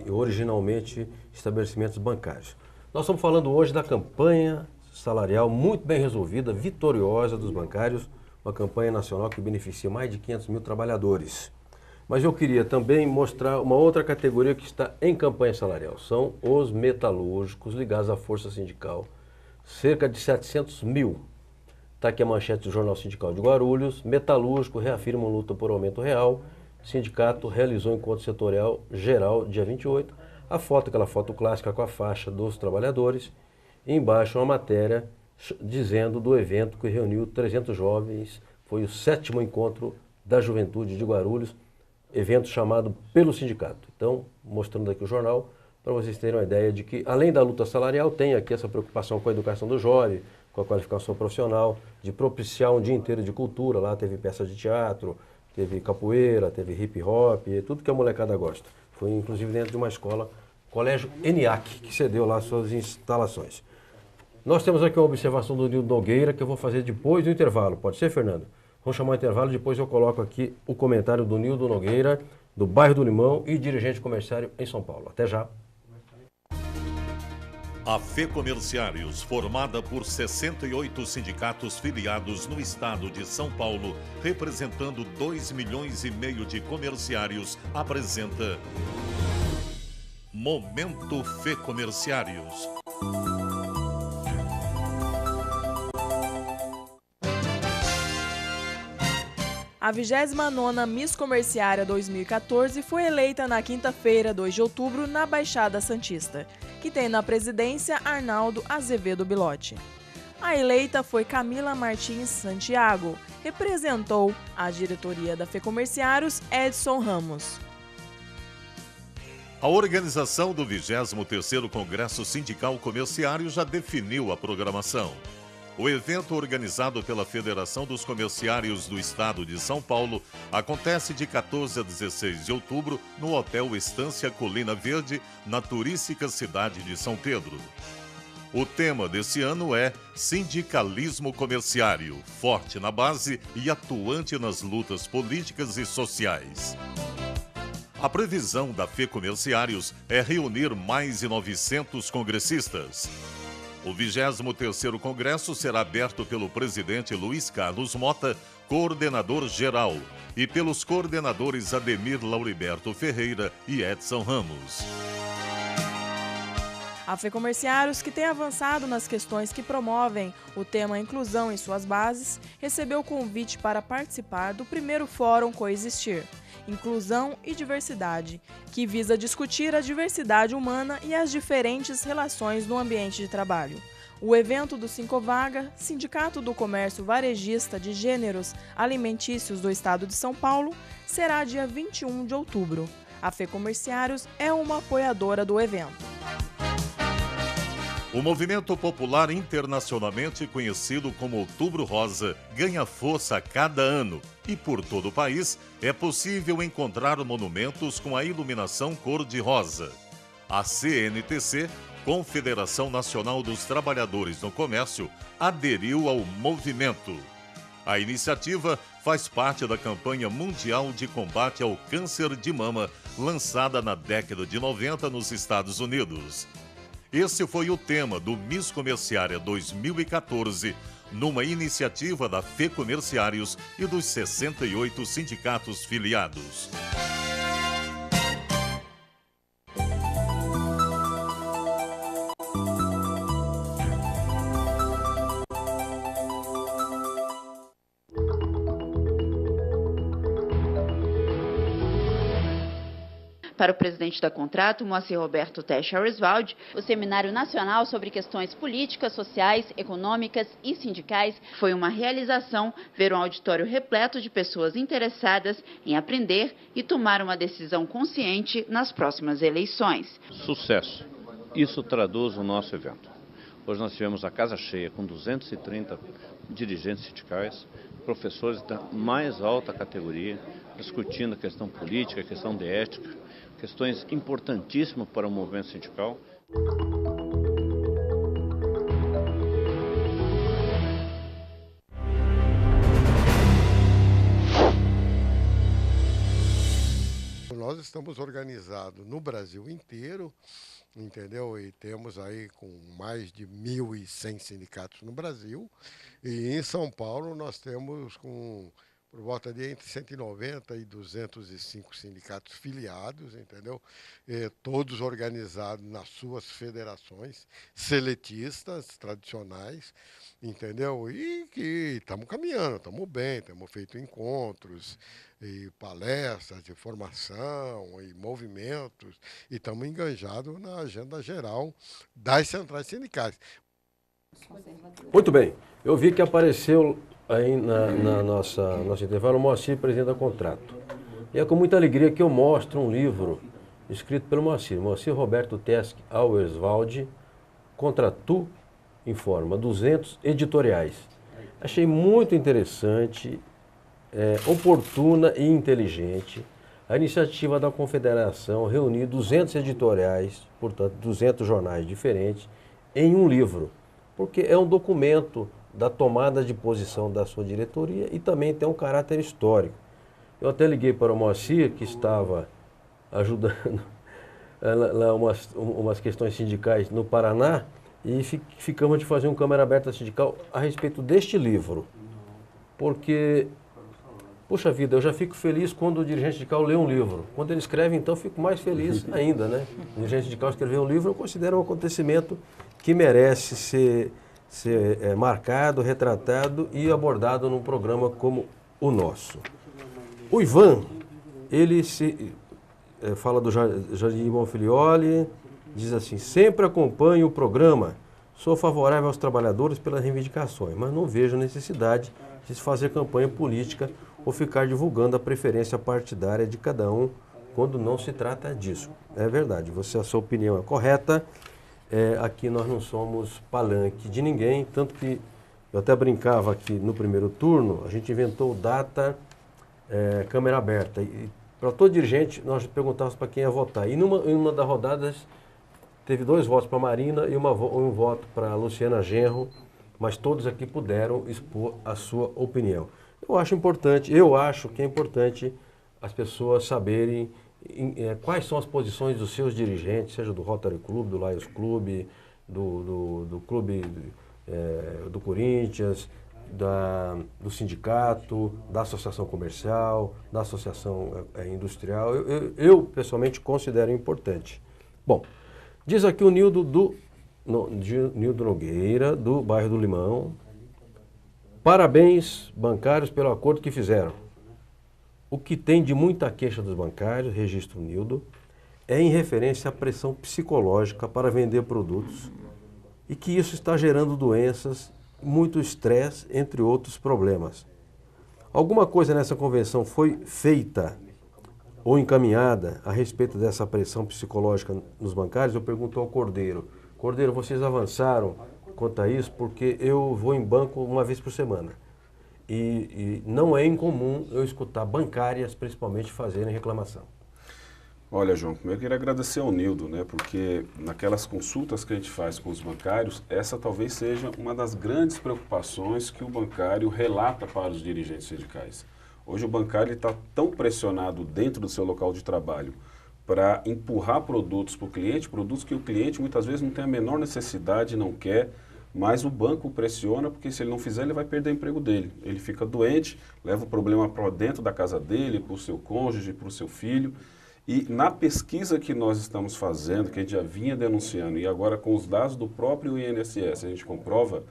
originalmente, estabelecimentos bancários. Nós estamos falando hoje da campanha salarial muito bem resolvida, vitoriosa dos bancários, uma campanha nacional que beneficia mais de 500 mil trabalhadores. Mas eu queria também mostrar uma outra categoria que está em campanha salarial. São os metalúrgicos ligados à força sindical. Cerca de 700 mil. Está aqui a manchete do Jornal Sindical de Guarulhos. Metalúrgico reafirma luta por aumento real. Sindicato realizou encontro setorial geral dia 28. A foto, aquela foto clássica com a faixa dos trabalhadores. E embaixo uma matéria dizendo do evento que reuniu 300 jovens. Foi o 7º encontro da juventude de Guarulhos. Evento chamado pelo sindicato. Então, mostrando aqui o jornal, para vocês terem uma ideia de que, além da luta salarial, tem aqui essa preocupação com a educação do jovem, com a qualificação profissional, de propiciar um dia inteiro de cultura. Lá teve peça de teatro, teve capoeira, teve hip hop, tudo que a molecada gosta. Foi inclusive dentro de uma escola, Colégio ENIAC, que cedeu lá suas instalações. Nós temos aqui uma observação do Nildo Nogueira, que eu vou fazer depois do intervalo. Pode ser, Fernando? Vamos chamar o intervalo, depois eu coloco aqui o comentário do Nildo Nogueira, do bairro do Limão e dirigente comerciário em São Paulo. Até já. A FEComerciários, formada por 68 sindicatos filiados no estado de São Paulo, representando 2,5 milhões de comerciários, apresenta Momento FEComerciários. A 29ª Miss Comerciária 2014 foi eleita na quinta-feira, 2 de outubro, na Baixada Santista, que tem na presidência Arnaldo Azevedo Bilotti. A eleita foi Camila Martins Santiago, representou a diretoria da FEComerciários Edson Ramos. A organização do 23º Congresso Sindical Comerciário já definiu a programação. O evento, organizado pela Federação dos Comerciários do Estado de São Paulo, acontece de 14 a 16 de outubro no Hotel Estância Colina Verde, na turística cidade de São Pedro. O tema desse ano é Sindicalismo Comerciário, forte na base e atuante nas lutas políticas e sociais. A previsão da FEComerciários é reunir mais de 900 congressistas. O 23º Congresso será aberto pelo presidente Luiz Carlos Mota, coordenador geral, e pelos coordenadores Ademir Lauriberto Ferreira e Edson Ramos. A FEComerciários, que tem avançado nas questões que promovem o tema inclusão em suas bases, recebeu o convite para participar do primeiro Fórum Coexistir, Inclusão e Diversidade, que visa discutir a diversidade humana e as diferentes relações no ambiente de trabalho. O evento do Sincovaga, Sindicato do Comércio Varejista de Gêneros Alimentícios do Estado de São Paulo, será dia 21 de outubro. A FEComerciários é uma apoiadora do evento. O movimento popular internacionalmente conhecido como Outubro Rosa ganha força a cada ano e por todo o país é possível encontrar monumentos com a iluminação cor-de-rosa. A CNTC, Confederação Nacional dos Trabalhadores no Comércio, aderiu ao movimento. A iniciativa faz parte da campanha mundial de combate ao câncer de mama, lançada na década de 90 nos Estados Unidos. Esse foi o tema do Miss Comerciária 2014, numa iniciativa da FEComerciários e dos 68 sindicatos filiados. Para o presidente da Contrato, Moacir Roberto Techa Auerswald, o Seminário Nacional sobre Questões Políticas, Sociais, Econômicas e Sindicais foi uma realização ver um auditório repleto de pessoas interessadas em aprender e tomar uma decisão consciente nas próximas eleições. Sucesso. Isso traduz o nosso evento. Hoje nós tivemos a casa cheia com 230 dirigentes sindicais, professores da mais alta categoria, discutindo a questão política, a questão de ética, questões importantíssimas para o movimento sindical. Nós estamos organizados no Brasil inteiro, entendeu? E temos aí com mais de 1.100 sindicatos no Brasil. E em São Paulo nós temos por volta de entre 190 e 205 sindicatos filiados, entendeu? Todos organizados nas suas federações seletistas tradicionais, entendeu? E que estamos caminhando, estamos bem, temos feito encontros e palestras de formação e movimentos e estamos enganjados na agenda geral das centrais sindicais. Muito bem, eu vi que apareceu aí na nosso intervalo o Moacir, presidente da Contrato. E é com muita alegria que eu mostro um livro escrito pelo Moacir Roberto Techa Auerswald, Contratu Informa, 200 editoriais. Achei muito interessante, oportuna e inteligente a iniciativa da Confederação reunir 200 editoriais, portanto 200 jornais diferentes, em um livro, porque é um documento da tomada de posição da sua diretoria e também tem um caráter histórico. Eu até liguei para o Moacir, que estava ajudando lá umas questões sindicais no Paraná, e ficamos de fazer um Câmara Aberta Sindical a respeito deste livro. Porque, puxa vida, eu já fico feliz quando o dirigente sindical lê um livro. Quando ele escreve, então, eu fico mais feliz ainda, né? O dirigente sindical escrever um livro, eu considero um acontecimento que merece ser marcado, retratado e abordado num programa como o nosso. O Ivan, ele fala do Jardim Bonfilioli, diz assim: sempre acompanho o programa, sou favorável aos trabalhadores pelas reivindicações, mas não vejo necessidade de se fazer campanha política ou ficar divulgando a preferência partidária de cada um quando não se trata disso. É verdade, a sua opinião é correta. Aqui nós não somos palanque de ninguém, tanto que eu até brincava aqui no primeiro turno, a gente inventou data câmera aberta. E para todo dirigente nós perguntávamos para quem ia votar. E em uma das rodadas teve 2 votos para a Marina e um voto para a Luciana Genro, mas todos aqui puderam expor a sua opinião. Eu acho que é importante as pessoas saberem quais são as posições dos seus dirigentes, seja do Rotary Club, do Lions Club, do Clube do Corinthians, do sindicato, da associação comercial, da associação industrial. Eu pessoalmente considero importante. Bom, diz aqui o Nildo Nogueira, do bairro do Limão: parabéns, bancários, pelo acordo que fizeram. O que tem de muita queixa dos bancários, registro Nildo, é em referência à pressão psicológica para vender produtos e que isso está gerando doenças, muito estresse, entre outros problemas. Alguma coisa nessa convenção foi feita ou encaminhada a respeito dessa pressão psicológica nos bancários? Eu pergunto ao Cordeiro: Cordeiro, vocês avançaram quanto a isso? Porque eu vou em banco uma vez por semana. E não é incomum eu escutar bancárias, principalmente, fazerem reclamação. Olha, João, primeiro eu queria agradecer ao Nildo, né, porque naquelas consultas que a gente faz com os bancários, essa talvez seja uma das grandes preocupações que o bancário relata para os dirigentes sindicais. Hoje o bancário está tão pressionado dentro do seu local de trabalho para empurrar produtos para o cliente, produtos que o cliente muitas vezes não tem a menor necessidade, não quer, mas o banco pressiona, porque se ele não fizer, ele vai perder o emprego dele. Ele fica doente, leva o problema para dentro da casa dele, para o seu cônjuge, para o seu filho. E na pesquisa que nós estamos fazendo, que a gente já vinha denunciando, e agora com os dados do próprio INSS, a gente comprova,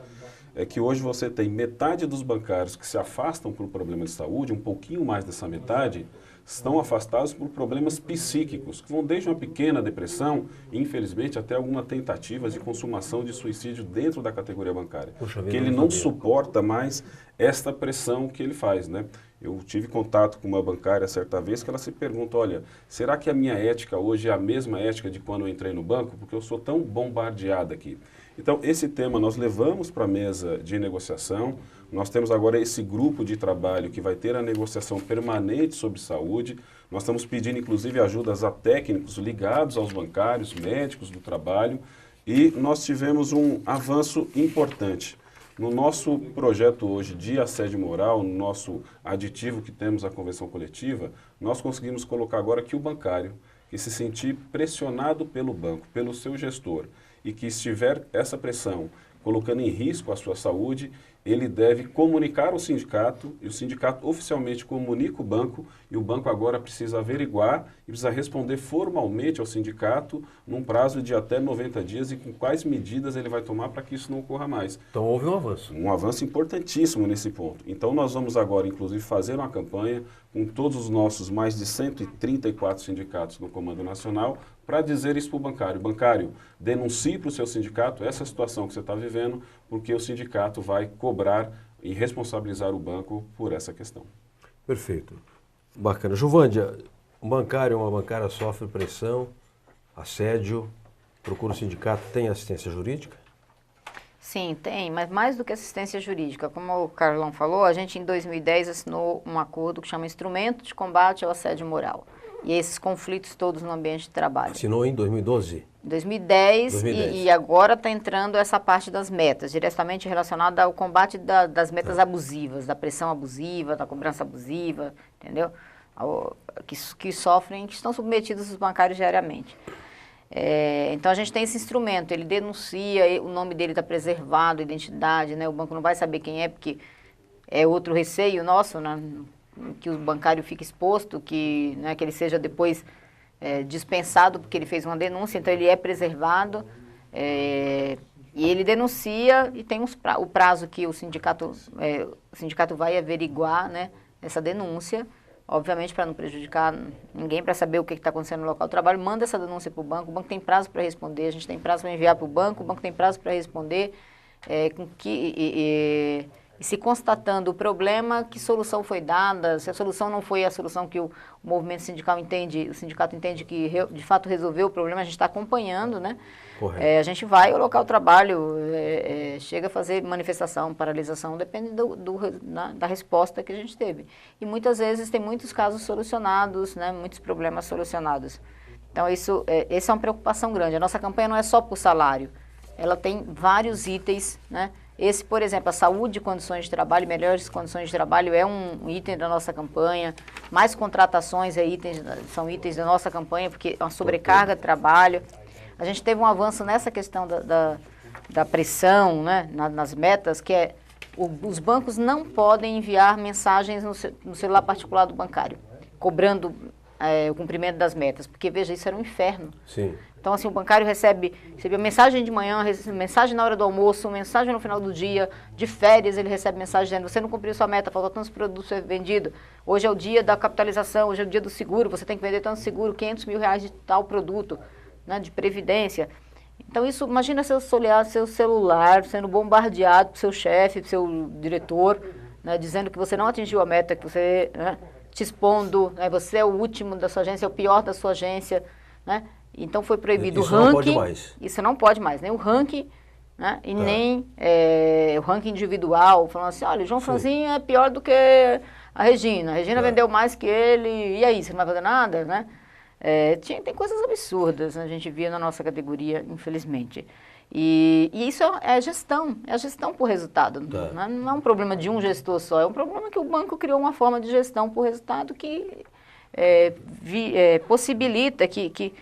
é que hoje você tem metade dos bancários que se afastam por problema de saúde, um pouquinho mais dessa metade, estão afastados por problemas psíquicos, que vão desde uma pequena depressão, infelizmente, até alguma tentativa de consumação de suicídio dentro da categoria bancária. Puxa vida, que ele não suporta mais esta pressão que ele faz, né? Eu tive contato com uma bancária certa vez que ela se pergunta, olha, será que a minha ética hoje é a mesma ética de quando eu entrei no banco? Porque eu sou tão bombardeada aqui. Então, esse tema nós levamos para a mesa de negociação. Nós temos agora esse grupo de trabalho que vai ter a negociação permanente sobre saúde. Nós estamos pedindo, inclusive, ajudas a técnicos ligados aos bancários, médicos do trabalho. E nós tivemos um avanço importante. No nosso projeto hoje de assédio moral, no nosso aditivo que temos à convenção coletiva, nós conseguimos colocar agora que o bancário, que se sentir pressionado pelo banco, pelo seu gestor, e que estiver essa pressão colocando em risco a sua saúde, ele deve comunicar ao sindicato, e o sindicato oficialmente comunica o banco, e o banco agora precisa averiguar e precisa responder formalmente ao sindicato num prazo de até 90 dias e com quais medidas ele vai tomar para que isso não ocorra mais. Então houve um avanço. Um avanço importantíssimo nesse ponto. Então nós vamos agora, inclusive, fazer uma campanha com todos os nossos mais de 134 sindicatos no Comando Nacional para dizer isso para o bancário. Bancário, denuncie para o seu sindicato essa situação que você está vivendo, porque o sindicato vai cobrar e responsabilizar o banco por essa questão. Perfeito. Bacana. Juvândia, um bancário ou uma bancária sofre pressão, assédio, procura o sindicato, tem assistência jurídica? Sim, tem, mas mais do que assistência jurídica. Como o Carlão falou, a gente em 2010 assinou um acordo que chama Instrumento de Combate ao Assédio Moral. E esses conflitos todos no ambiente de trabalho. Assinou em 2012? 2010. E agora está entrando essa parte das metas, diretamente relacionada ao combate das metas abusivas, da pressão abusiva, da cobrança abusiva, entendeu? Que sofrem, que estão submetidos os bancários diariamente. Então a gente tem esse instrumento, ele denuncia, o nome dele está preservado, a identidade, né? O banco não vai saber quem é, porque é outro receio nosso, né? Que o bancário fique exposto, que, né, que ele seja depois dispensado porque ele fez uma denúncia, então ele é preservado e ele denuncia e tem o prazo que o sindicato vai averiguar, né, essa denúncia, obviamente para não prejudicar ninguém, para saber o que está acontecendo no local do trabalho, manda essa denúncia para o banco tem prazo para responder, a gente tem prazo para enviar para o banco tem prazo para responder, e se constatando o problema, que solução foi dada, se a solução não foi a solução que o movimento sindical entende, o sindicato entende que de fato resolveu o problema, a gente está acompanhando, né? A gente vai ao local do trabalho, chega a fazer manifestação, paralisação, depende da resposta que a gente teve. E muitas vezes tem muitos casos solucionados, né? Muitos problemas solucionados. Então essa é uma preocupação grande. A nossa campanha não é só por salário, ela tem vários itens, né? Esse, por exemplo, a saúde e condições de trabalho, melhores condições de trabalho é um item da nossa campanha. Mais contratações são itens da nossa campanha, porque é uma sobrecarga de trabalho. A gente teve um avanço nessa questão da pressão, né, nas metas, que é os bancos não podem enviar mensagens no celular particular do bancário, cobrando o cumprimento das metas, porque, veja, isso era um inferno. Sim. Então, assim, o bancário recebe mensagem de manhã, mensagem na hora do almoço, mensagem no final do dia, de férias ele recebe mensagem dizendo, você não cumpriu sua meta, faltou tantos produtos ser vendido, hoje é o dia da capitalização, hoje é o dia do seguro, você tem que vender tanto seguro, R$500 mil de tal produto, né, de previdência. Então, isso, imagina seu celular sendo bombardeado pro seu chefe, pro seu diretor, né, dizendo que você não atingiu a meta, que você, né, te expondo, né, você é o último da sua agência, é o pior da sua agência, né? Então foi proibido o ranking. Isso não pode mais. Isso não pode mais, nem o ranking, né? E nem o ranking individual, falando assim, olha, o João Franzinho é pior do que a Regina. A Regina vendeu mais que ele, e aí, você não vai fazer nada, né? Tem coisas absurdas, né? A gente via na nossa categoria, infelizmente. E isso é a gestão por resultado. Não é um problema de um gestor só, é um problema que o banco criou uma forma de gestão por resultado que possibilita, que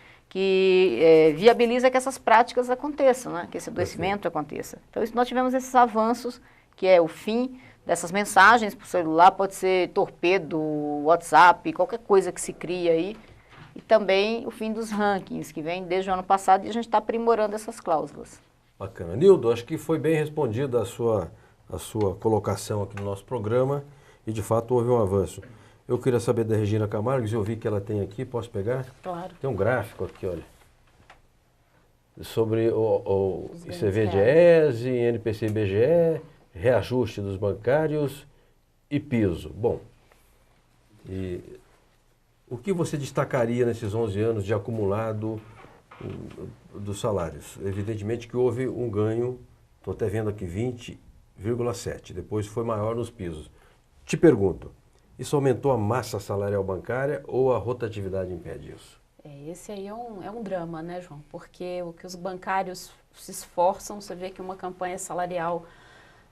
viabiliza que essas práticas aconteçam, né? Que esse adoecimento aconteça. Então, nós tivemos esses avanços, que é o fim dessas mensagens para o celular, pode ser torpedo, WhatsApp, qualquer coisa que se cria aí, e também o fim dos rankings, que vem desde o ano passado, e a gente está aprimorando essas cláusulas. Bacana. Nildo, acho que foi bem respondida a sua a sua colocação aqui no nosso programa e, de fato, houve um avanço. Eu queria saber da Regina Camargo, eu vi que ela tem aqui, posso pegar? Claro. Tem um gráfico aqui, olha, sobre o ICV-DIESE, NPC e IBGE, reajuste dos bancários e piso. Bom, e o que você destacaria nesses 11 anos de acumulado dos salários? Evidentemente que houve um ganho, estou até vendo aqui 20,7, depois foi maior nos pisos. Te pergunto, isso aumentou a massa salarial bancária ou a rotatividade impede isso? Esse aí é um drama, né, João? Porque o que os bancários se esforçam, você vê que uma campanha salarial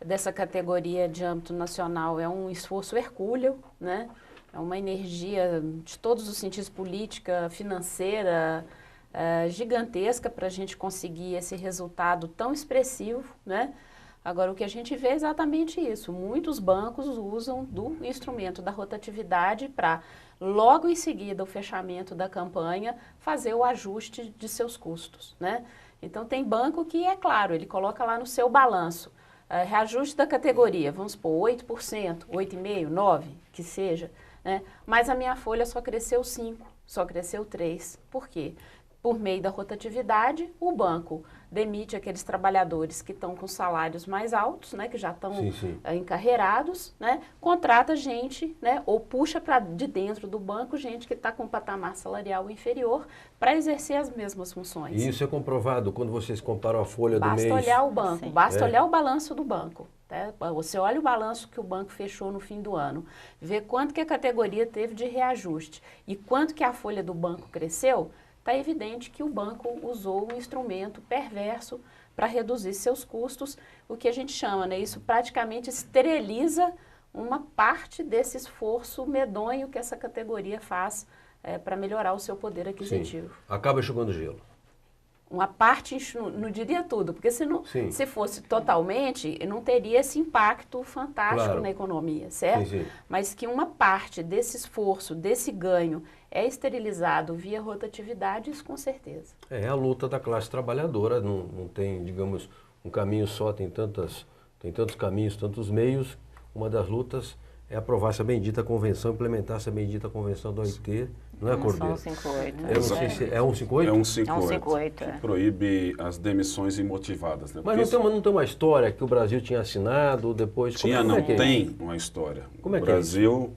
dessa categoria de âmbito nacional é um esforço hercúleo, né? É uma energia de todos os sentidos, política, financeira, gigantesca para a gente conseguir esse resultado tão expressivo, né? Agora, o que a gente vê é exatamente isso. Muitos bancos usam do instrumento da rotatividade para, logo em seguida, o fechamento da campanha, fazer o ajuste de seus custos, né? Então, tem banco que, é claro, ele coloca lá no seu balanço, reajuste da categoria, vamos supor, 8%, 8,5%, 9%, que seja, né? Mas a minha folha só cresceu 5%, só cresceu 3%. Por quê? Por meio da rotatividade, o banco demite aqueles trabalhadores que estão com salários mais altos, né, que já estão encarreirados, né, contrata gente, né, ou puxa para de dentro do banco gente que está com patamar salarial inferior para exercer as mesmas funções. E isso é comprovado quando vocês comparam a folha do mês? Basta olhar o banco, basta olhar o balanço do banco. Tá? Você olha o balanço que o banco fechou no fim do ano, vê quanto que a categoria teve de reajuste e quanto que a folha do banco cresceu. Está evidente que o banco usou um instrumento perverso para reduzir seus custos, o que a gente chama, né? Isso praticamente esteriliza uma parte desse esforço medonho que essa categoria faz para melhorar o seu poder aquisitivo. Sim. Acaba enxugando gelo. Uma parte, não diria tudo, porque se fosse totalmente, não teria esse impacto fantástico na economia, certo? Sim. Mas que uma parte desse esforço, desse ganho, é esterilizado via rotatividade, isso com certeza. É a luta da classe trabalhadora, não tem, digamos, um caminho só, tem tantos caminhos, tantos meios. Uma das lutas é aprovar essa bendita convenção, implementar essa bendita convenção da OIT, não é, Cordeiro? 158. Eu não sei se é 158? É 158, que proíbe as demissões imotivadas. Né? Mas não tem uma história que o Brasil tinha assinado, depois... Tem uma história. Como é que é isso?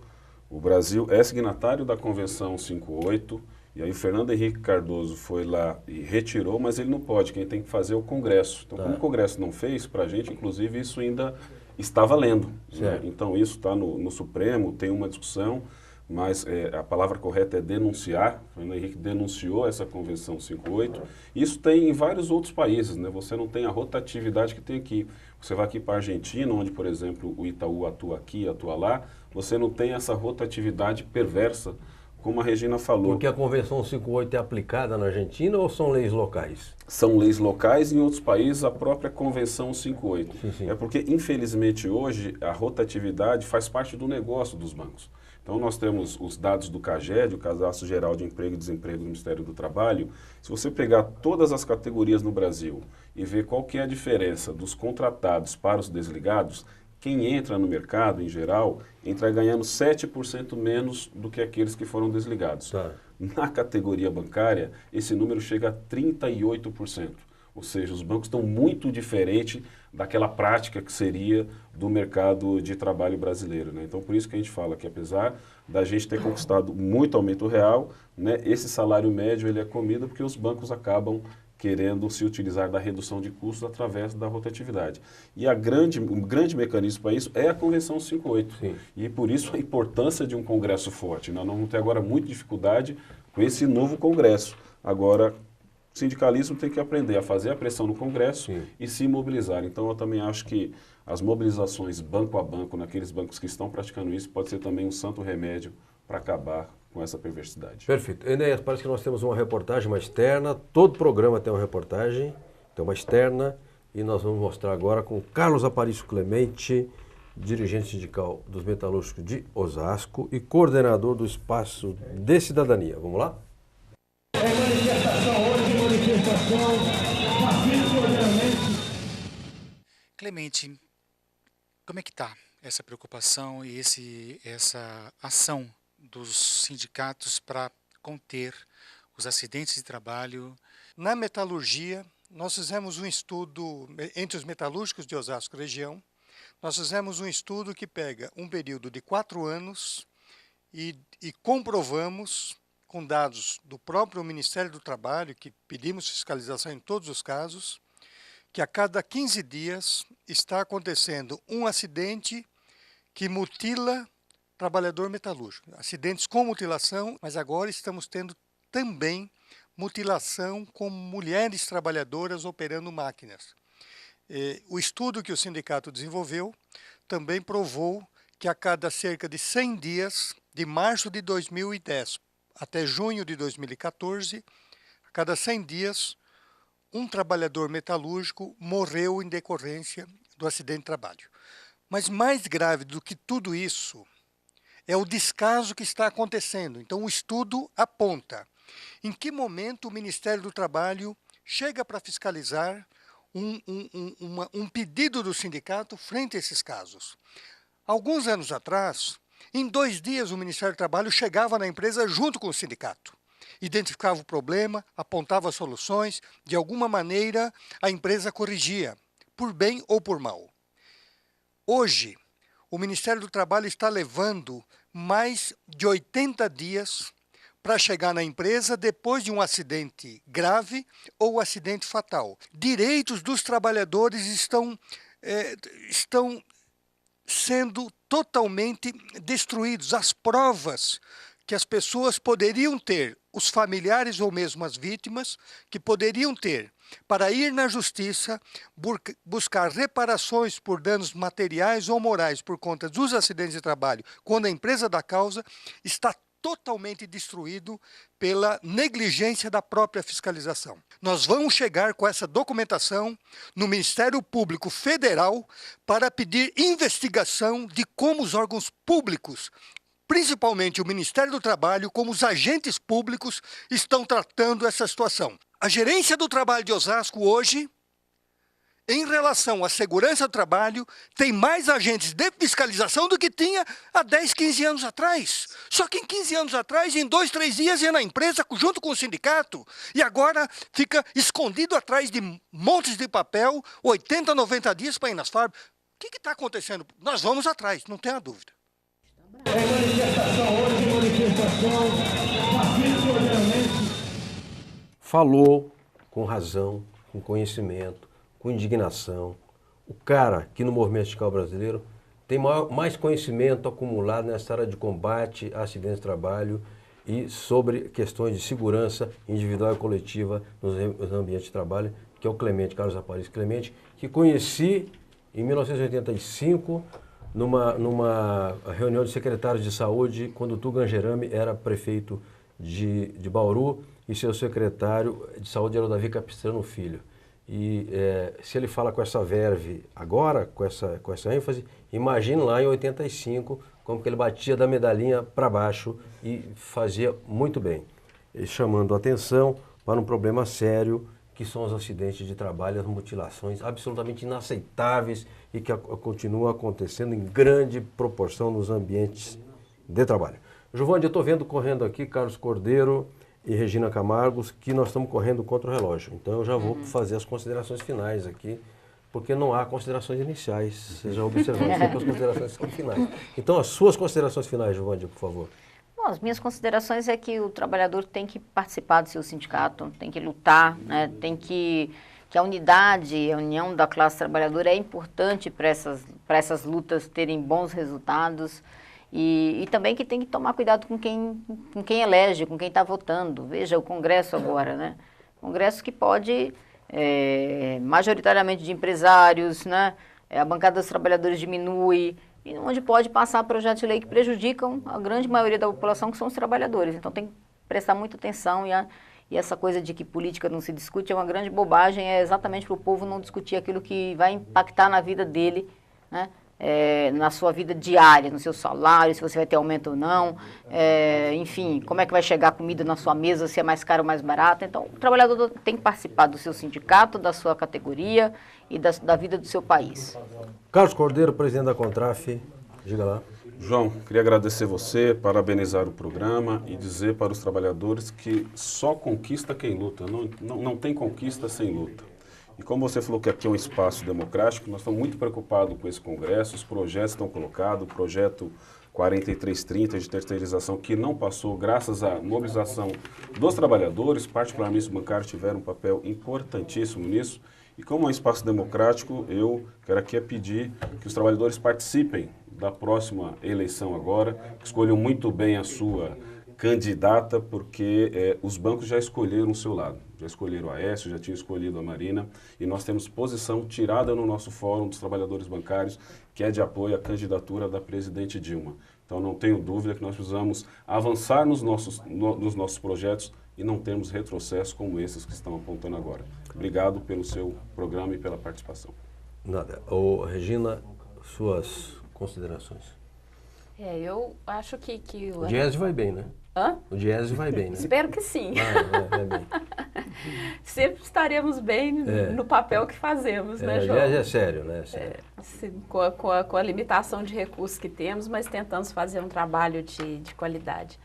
O Brasil é signatário da Convenção 158, e aí o Fernando Henrique Cardoso foi lá e retirou, mas ele não pode, quem tem que fazer é o Congresso. Então, como o Congresso não fez, para a gente, inclusive, isso ainda está valendo. Né? Então, isso está no Supremo, tem uma discussão, mas a palavra correta é denunciar. O Fernando Henrique denunciou essa Convenção 158. Isso tem em vários outros países, né? Você não tem a rotatividade que tem aqui. Você vai aqui para a Argentina, onde, por exemplo, o Itaú atua aqui, atua lá, você não tem essa rotatividade perversa, como a Regina falou. Porque a Convenção 158 é aplicada na Argentina ou são leis locais? São leis locais e em outros países a própria Convenção 158. Sim. É porque, infelizmente, hoje a rotatividade faz parte do negócio dos bancos. Então, nós temos os dados do CAGED, o Cadastro Geral de Emprego e Desemprego do Ministério do Trabalho. Se você pegar todas as categorias no Brasil e ver qual que é a diferença dos contratados para os desligados, quem entra no mercado, em geral, entra ganhando 7% menos do que aqueles que foram desligados. Na categoria bancária, esse número chega a 38%. Ou seja, os bancos estão muito diferentes daquela prática que seria do mercado de trabalho brasileiro. Né? Então, por isso que a gente fala que, apesar da gente ter conquistado muito aumento real, né, esse salário médio ele é comido porque os bancos acabam querendo se utilizar da redução de custos através da rotatividade. E o grande mecanismo para isso é a Convenção 158. Sim. E por isso a importância de um Congresso forte. Nós vamos ter agora muita dificuldade com esse novo Congresso. Agora, o sindicalismo tem que aprender a fazer a pressão no Congresso e se mobilizar. Então, eu também acho que as mobilizações banco a banco, naqueles bancos que estão praticando isso, pode ser também um santo remédio para acabar com essa perversidade. Perfeito. Enéas, parece que nós temos uma reportagem, uma externa. Todo programa tem uma reportagem, tem uma externa. E nós vamos mostrar agora com Carlos Aparício Clemente, dirigente sindical dos metalúrgicos de Osasco e coordenador do Espaço de Cidadania. Vamos lá? Clemente, Como é que está essa preocupação e essa ação dos sindicatos para conter os acidentes de trabalho? Na metalurgia, nós fizemos um estudo entre os metalúrgicos de Osasco região. Nós fizemos um estudo que pega um período de 4 anos e comprovamos, com dados do próprio Ministério do Trabalho, que pedimos fiscalização em todos os casos, que a cada 15 dias está acontecendo um acidente que mutila trabalhador metalúrgico. Acidentes com mutilação, mas agora estamos tendo também mutilação com mulheres trabalhadoras operando máquinas. O estudo que o sindicato desenvolveu também provou que a cada cerca de 100 dias, de março de 2010 até junho de 2014, a cada 100 dias, um trabalhador metalúrgico morreu em decorrência do acidente de trabalho. Mas mais grave do que tudo isso é o descaso que está acontecendo. Então o estudo aponta em que momento o Ministério do Trabalho chega para fiscalizar um pedido do sindicato frente a esses casos. Alguns anos atrás, em 2 dias o Ministério do Trabalho chegava na empresa junto com o sindicato. Identificava o problema, apontava soluções, de alguma maneira a empresa corrigia, por bem ou por mal. Hoje, o Ministério do Trabalho está levando mais de 80 dias para chegar na empresa depois de um acidente grave ou acidente fatal. Direitos dos trabalhadores estão sendo totalmente destruídos. As provas que as pessoas poderiam ter, os familiares ou mesmo as vítimas, que poderiam ter para ir na justiça, buscar reparações por danos materiais ou morais por conta dos acidentes de trabalho, quando a empresa dá causa, está totalmente destruído pela negligência da própria fiscalização. Nós vamos chegar com essa documentação no Ministério Público Federal para pedir investigação de como os órgãos públicos, principalmente o Ministério do Trabalho, como os agentes públicos estão tratando essa situação. A Gerência do Trabalho de Osasco hoje, em relação à segurança do trabalho, tem mais agentes de fiscalização do que tinha há 10, 15 anos atrás. Só que em 15 anos atrás, em 2, 3 dias, ia na empresa junto com o sindicato. E agora fica escondido atrás de montes de papel, 80, 90 dias para ir nas fábricas. O que está acontecendo? Nós vamos atrás, não tenha dúvida. Falou com razão, com conhecimento, com indignação. O cara que no movimento sindical brasileiro tem mais conhecimento acumulado nessa área de combate a acidentes de trabalho e sobre questões de segurança individual e coletiva nos ambientes de trabalho, que é o Clemente, Carlos Aparício Clemente, que conheci em 1985 numa reunião de secretários de saúde, quando o Tugan Gerami era prefeito de Bauru e seu secretário de saúde era o Davi Capistrano Filho. E se ele fala com essa verve agora, com essa ênfase, imagine lá em 85, como que ele batia da medalhinha para baixo e fazia muito bem. E chamando a atenção para um problema sério, que são os acidentes de trabalho, as mutilações absolutamente inaceitáveis e que continuam acontecendo em grande proporção nos ambientes de trabalho. Giovanni, eu estou vendo correndo aqui Carlos Cordeiro e Regina Camargos, que nós estamos correndo contra o relógio. Então eu já vou fazer as considerações finais aqui, porque não há considerações iniciais. Vocês já observaram, sempre as considerações são finais. Então as suas considerações finais, Giovanni, por favor. Bom, as minhas considerações é que o trabalhador tem que participar do seu sindicato, tem que lutar, né? Tem que a unidade, a união da classe trabalhadora é importante para essas lutas terem bons resultados. E também que tem que tomar cuidado com quem elege, com quem está votando. Veja o Congresso agora, né? Congresso que pode, majoritariamente de empresários, né? A bancada dos trabalhadores diminui, e onde pode passar projetos de lei que prejudicam a grande maioria da população, que são os trabalhadores. Então tem que prestar muita atenção e essa coisa de que política não se discute é uma grande bobagem, é exatamente para o povo não discutir aquilo que vai impactar na vida dele, né? na sua vida diária, no seu salário, se você vai ter aumento ou não, enfim, como é que vai chegar a comida na sua mesa, se é mais caro ou mais barato. Então, o trabalhador tem que participar do seu sindicato, da sua categoria e da vida do seu país. Carlos Cordeiro, presidente da Contraf, diga lá. João, queria agradecer você, parabenizar o programa e dizer para os trabalhadores que só conquista quem luta, não tem conquista sem luta. E como você falou que aqui é um espaço democrático, nós estamos muito preocupados com esse congresso, os projetos estão colocados, o projeto 4330 de terceirização que não passou graças à mobilização dos trabalhadores, particularmente os bancários tiveram um papel importantíssimo nisso. E como é um espaço democrático, eu quero aqui pedir que os trabalhadores participem da próxima eleição agora, que escolham muito bem a sua candidata, porque os bancos já escolheram o seu lado. Já escolheram a Aécio, já tinham escolhido a Marina, e nós temos posição tirada no nosso fórum dos trabalhadores bancários, que é de apoio à candidatura da presidente Dilma. Então não tenho dúvida que nós precisamos avançar nos nossos projetos e não termos retrocessos como esses que estão apontando agora. Obrigado pelo seu programa e pela participação. Nada. Regina, suas considerações. Eu acho que o Diese vai bem, né? Hã? O Diese vai bem, né? Espero que sim. Vai bem. Sempre estaremos bem no papel que fazemos, né, João? É sério, né? Sério. Com a limitação de recursos que temos, mas tentamos fazer um trabalho de qualidade.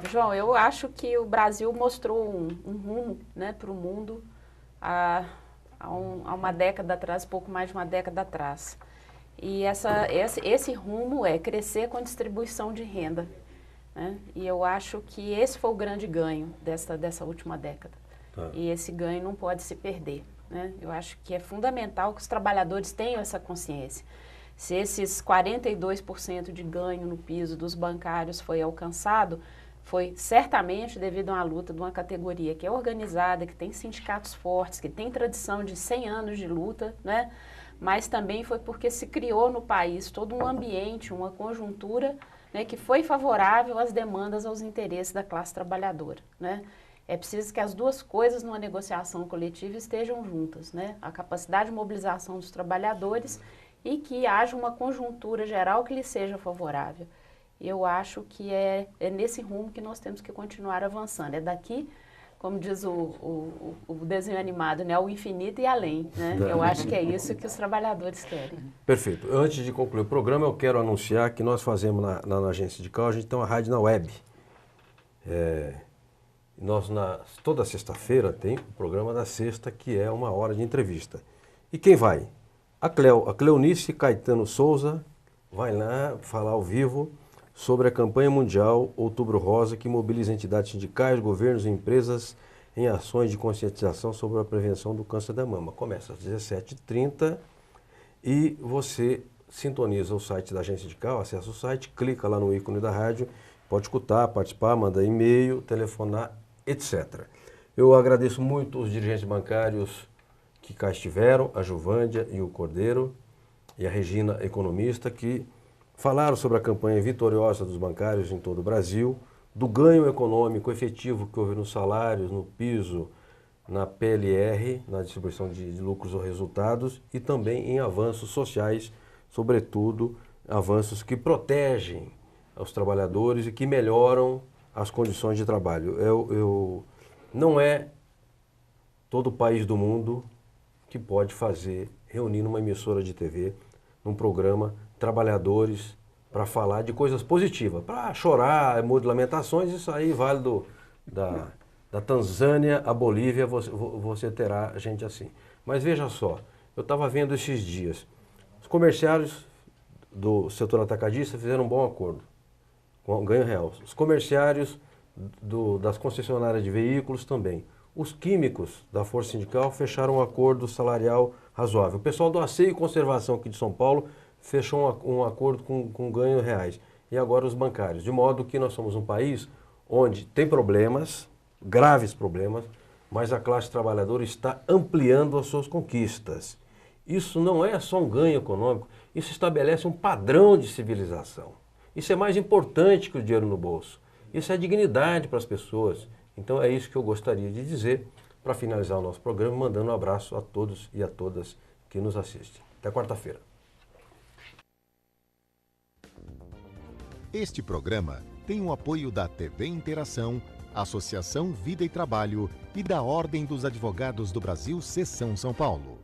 João, eu acho que o Brasil mostrou um rumo, né, para o mundo há uma década atrás, pouco mais de uma década atrás. E esse rumo é crescer com a distribuição de renda, né? E eu acho que esse foi o grande ganho dessa última década. Tá. E esse ganho não pode se perder, né? Eu acho que é fundamental que os trabalhadores tenham essa consciência. Se esses 42% de ganho no piso dos bancários foi alcançado, foi certamente devido a uma luta de uma categoria que é organizada, que tem sindicatos fortes, que tem tradição de 100 anos de luta, né? Mas também foi porque se criou no país todo um ambiente, uma conjuntura, né, que foi favorável às demandas, aos interesses da classe trabalhadora, né? É preciso que as duas coisas numa negociação coletiva estejam juntas, né? A capacidade de mobilização dos trabalhadores e que haja uma conjuntura geral que lhe seja favorável. Eu acho que é nesse rumo que nós temos que continuar avançando. É daqui, como diz o desenho animado, né, ao infinito e além, né? Eu acho que é isso que os trabalhadores querem. Perfeito. Antes de concluir o programa, eu quero anunciar que nós fazemos na agência sindical, a gente tem uma rádio na web. Nós, toda sexta-feira, tem o programa da sexta, que é 1 hora de entrevista. E quem vai? A Cleonice Caetano Souza vai lá falar ao vivo sobre a campanha mundial Outubro Rosa, que mobiliza entidades sindicais, governos e empresas em ações de conscientização sobre a prevenção do câncer da mama. Começa às 17h30 e você sintoniza o site da agência sindical, acessa o site, clica lá no ícone da rádio, pode escutar, participar, mandar e-mail, telefonar, etc. Eu agradeço muito os dirigentes bancários que cá estiveram, a Juvândia e o Cordeiro e a Regina, economista, que falaram sobre a campanha vitoriosa dos bancários em todo o Brasil, do ganho econômico efetivo que houve nos salários, no piso, na PLR, na distribuição de lucros ou resultados, e também em avanços sociais, sobretudo avanços que protegem os trabalhadores e que melhoram as condições de trabalho. Não é todo o país do mundo que pode reunir numa emissora de TV, num programa, trabalhadores para falar de coisas positivas, para chorar, de lamentações, isso aí vale da Tanzânia à Bolívia, você terá gente assim. Mas veja só, eu estava vendo esses dias, os comerciários do setor atacadista fizeram um bom acordo, com ganho real. Os comerciários das concessionárias de veículos também. Os químicos da Força Sindical fecharam um acordo salarial razoável. O pessoal do Asseio e Conservação aqui de São Paulo fechou um acordo com ganhos reais. E agora os bancários. De modo que nós somos um país onde tem problemas, graves problemas, mas a classe trabalhadora está ampliando as suas conquistas. Isso não é só um ganho econômico, isso estabelece um padrão de civilização. Isso é mais importante que o dinheiro no bolso. Isso é dignidade para as pessoas. Então é isso que eu gostaria de dizer para finalizar o nosso programa, mandando um abraço a todos e a todas que nos assistem. Até quarta-feira. Este programa tem o apoio da TV Interação, Associação Vida e Trabalho e da Ordem dos Advogados do Brasil, Seção São Paulo.